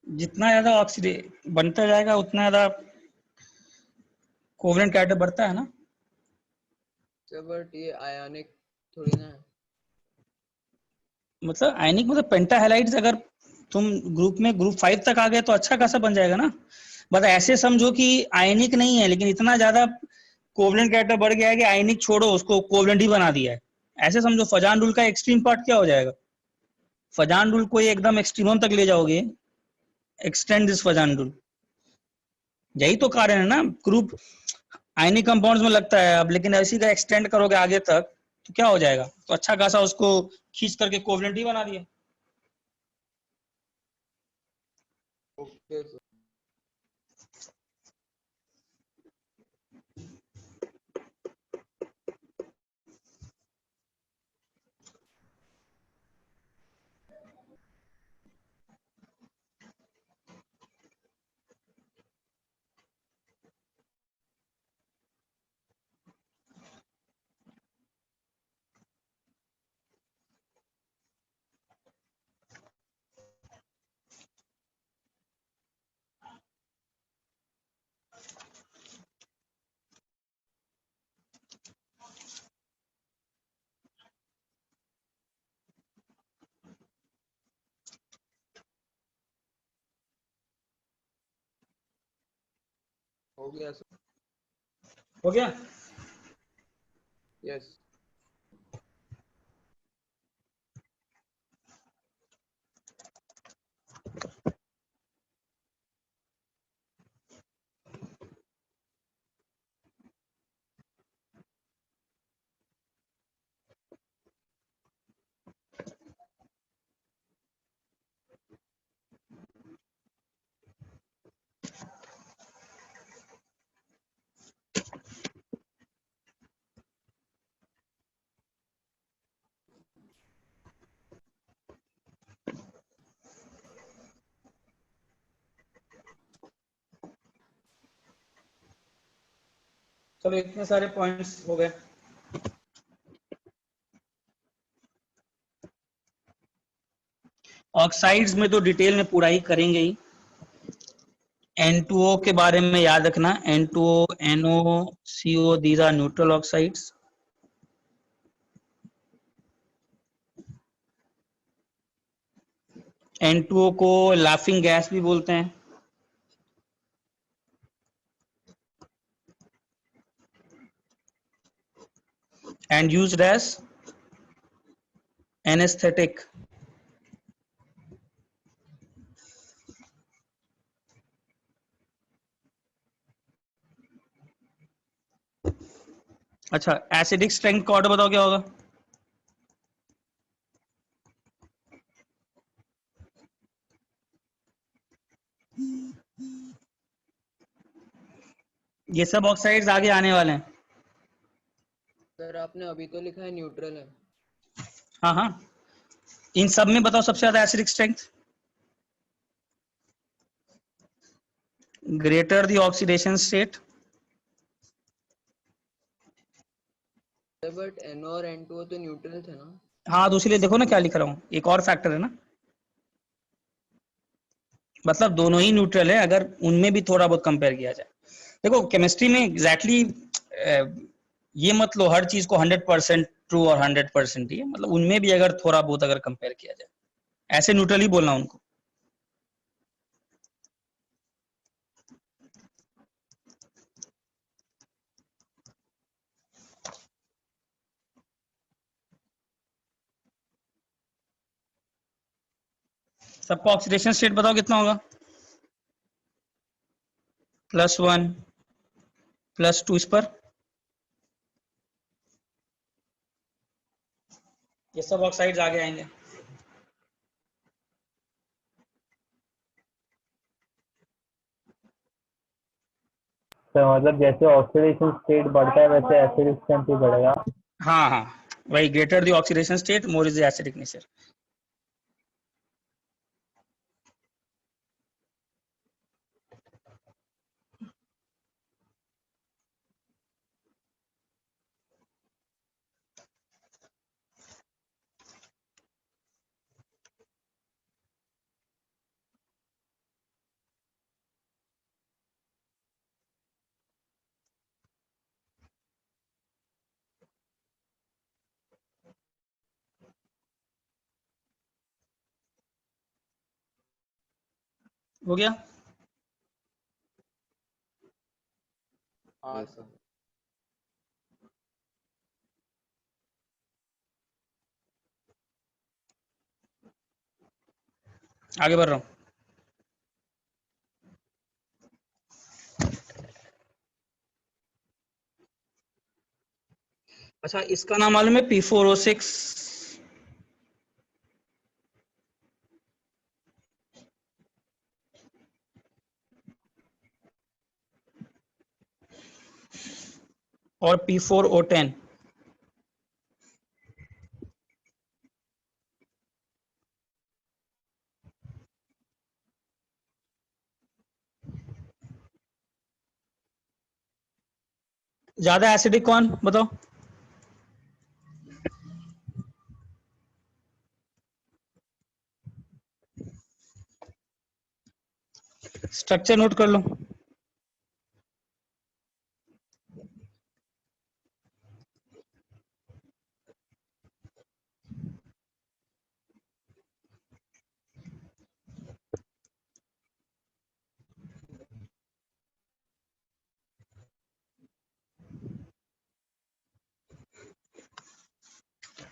जितना ज्यादा ऑक्सीडेट बनता जाएगा उतना ज्यादा कोवलेंट कैरेक्टर बढ़ता है ना। सर बट ये आयनिक थोड़ी ना है। मतलब आयनिक मतलब पेंटाहलाइड्स अगर तुम ग्रुप 5 तक आ गए तो अच्छा खासा बन जाएगा ना। बस ऐसे समझो कि आयनिक नहीं है लेकिन इतना ज्यादा कोवलेंट कैरेक्टर बढ़ गया है कि आयनिक छोड़ो उसको कोवलेंट ही बना दिया है। ऐसे समझो फजान रूल का एक्सट्रीम पार्ट क्या हो जाएगा। फजान रूल को एकदम एक्सट्रीमम तक ले जाओगे, एक्सटेंड दिस फजान रूल। यही तो कारण है ना, ग्रुप आयनिक कंपाउंड्स में लगता है अब, लेकिन इसी का एक्सटेंड करोगे आगे तक तो क्या हो जाएगा, तो अच्छा खासा उसको खींच करके कोवलेंट ही बना दिया। Okay sir. हो गया सर। हो गया। यस। चलो इतने सारे पॉइंट्स हो गए। ऑक्साइड्स में तो डिटेल में पूरा ही करेंगे ही। N2O के बारे में याद रखना, N2O, NO, CO, these are neutral oxides। N2O को लाफिंग गैस भी बोलते हैं। and used as anesthetic. अच्छा, एसिडिक स्ट्रेंथ का ऑर्डर बताओ क्या होगा? ये सब ऑक्साइड्स आगे आने वाले हैं। सर आपने अभी तो लिखा है न्यूट्रल है। हाँ हाँ, इन सब में बताओ सबसे ज्यादा acidic strength. Greater the oxidation state, but NO और N2O तो न्यूट्रल थे ना। हाँ तो इसलिए देखो ना क्या लिख रहा हूँ, एक और फैक्टर है ना, मतलब दोनों ही न्यूट्रल है अगर उनमें भी थोड़ा बहुत कंपेयर किया जाए। देखो केमिस्ट्री में एग्जैक्टली ये मत लो हर चीज को 100% ट्रू और 100% ही है, मतलब उनमें भी अगर थोड़ा बहुत अगर कंपेयर किया जाए, ऐसे न्यूट्रल ही बोलना उनको। सबका ऑक्सीडेशन स्टेट बताओ कितना होगा? +1 +2 इस पर, ये सब ऑक्साइड्स आगे आएंगे। तो मतलब जैसे ऑक्सीडेशन स्टेट बढ़ता है वैसे एसिडिक स्ट्रेंथ भी बढ़ेगा। हाँ हाँ वही, greater the oxidation state more is the acidic nature. हो गया? हाँ Yes. सर। आगे बढ़ रहा हूँ। अच्छा, इसका नाम मालूम है P4O6? और P4O10। ज्यादा एसिडिक कौन बताओ? स्ट्रक्चर नोट कर लो।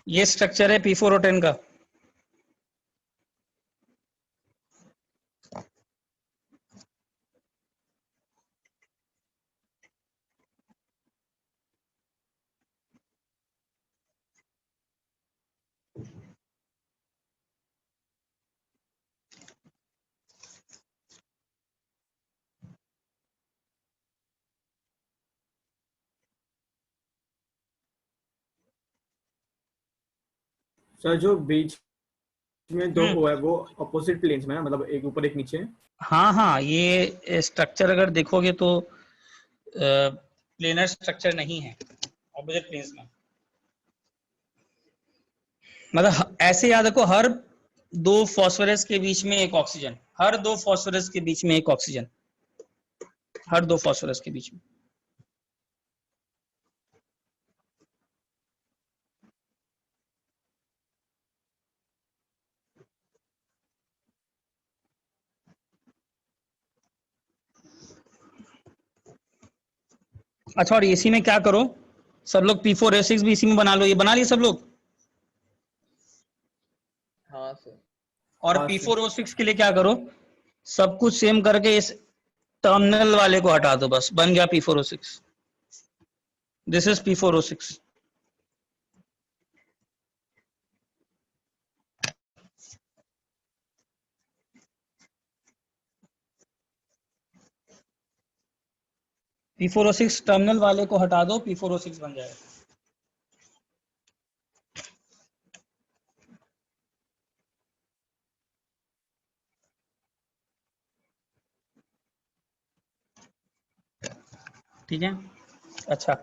ये स्ट्रक्चर है P4O10 का। सर जो बीच में दो हम्म, वो है वो अपोजिट प्लेन्स में है, मतलब एक ऊपर एक नीचे। हाँ हाँ, ये स्ट्रक्चर अगर देखोगे तो प्लेनर स्ट्रक्चर नहीं है, ऑपोजिट प्लेन्स में। मतलब ऐसे याद रखो, हर दो फॉस्फोरस के बीच में एक ऑक्सीजन, हर दो फॉस्फोरस के बीच में एक ऑक्सीजन, हर दो फॉस्फोरस के बीच में। अच्छा, और एसी में क्या करो, सब लोग P4A6 भी इसी में बना लो, ये बना लिए सब लोग। हाँ सर। और हाँ, P4O6 के लिए क्या करो, सब कुछ सेम करके इस टर्मिनल वाले को हटा दो, बस बन गया P4O6। This is P4O6। P4O6 terminal वाले को हटा दो, P4O6 बन जाएगा। ठीक है, अच्छा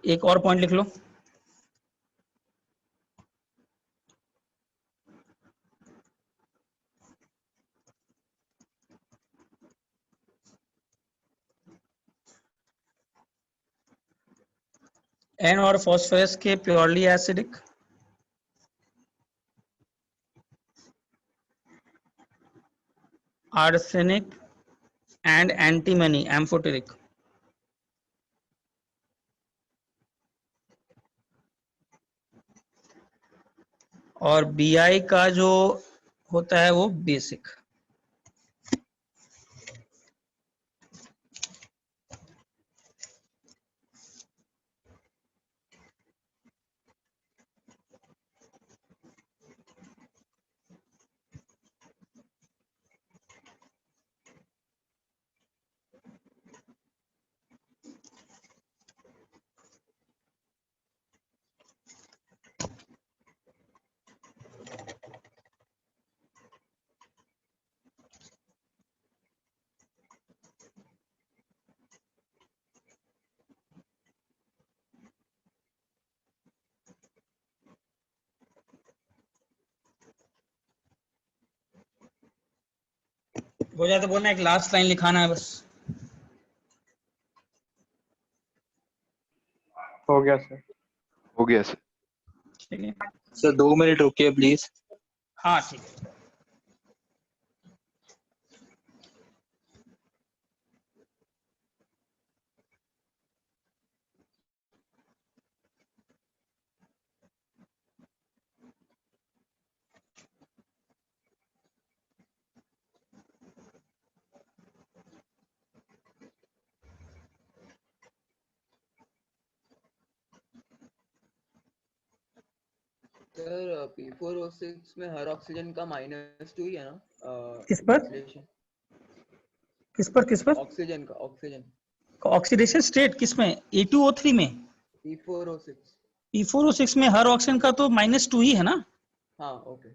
एक और पॉइंट लिख लो। एन और फॉस्फोरस के purely acidic, arsenic and antimony amphoteric. और Bi का जो होता है वो बेसिक। हो जाए तो बोलना, एक लास्ट लाइन लिखाना है बस। हो गया सर। हो गया सर। ठीक है, सर 2 मिनट रुकिए प्लीज। हाँ ठीक है। सर P4O6 में हर ऑक्सीजन का -2 ही है ना? किस पर? ऑक्सीडेशन। किस पर किस पर? ऑक्सीजन का, ऑक्सीजन ऑक्सीडेशन स्टेट किसमें? A2O3 में। P4O6। P4O6 में हर ऑक्सीजन का तो -2 ही है ना। हाँ ओके।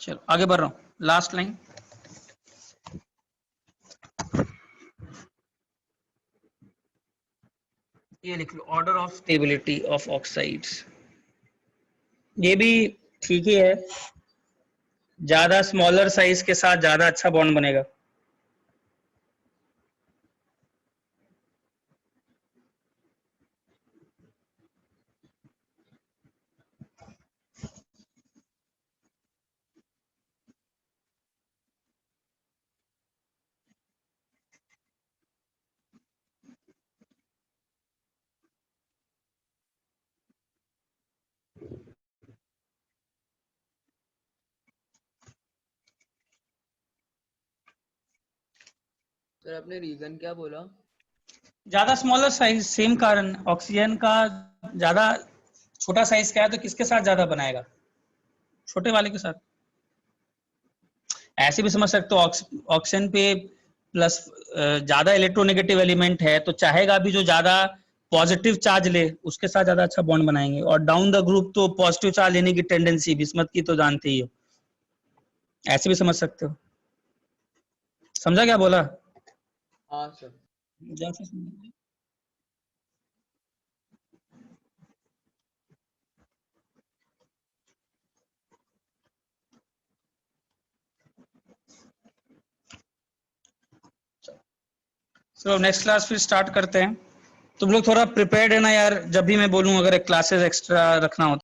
चलो आगे बढ़ रहा हूँ, लास्ट लाइन। ये लिख लो, order of stability of oxides. ये भी ठीक ही है, ज्यादा स्मॉलर साइज के साथ ज्यादा अच्छा बॉन्ड बनेगा। सर आपने रीजन क्या बोला? ज्यादा स्मॉलर साइज, सेम कारण, ऑक्सीजन का ज्यादा छोटा साइज का है तो किसके साथ ज्यादा बनाएगा? छोटे वाले के साथ। ऐसे भी समझ सकते हो, ऑक्सीजन पे प्लस ज्यादा इलेक्ट्रोनेगेटिव एलिमेंट है तो चाहेगा भी जो ज्यादा पॉजिटिव चार्ज ले उसके साथ ज्यादा अच्छा बॉन्ड बनाएंगे। और डाउन द ग्रुप तो पॉजिटिव चार्ज लेने की टेंडेंसी बिस्मथ की तो जानते ही हो। ऐसे भी समझ सकते हो। समझा क्या बोला? हाँ सर। जैसे समझ। चलो नेक्स्ट क्लास फिर स्टार्ट करते हैं। तुम लोग थोड़ा प्रिपेयर्ड है ना यार, जब भी मैं बोलूं अगर क्लासेस एक्स्ट्रा रखना हो।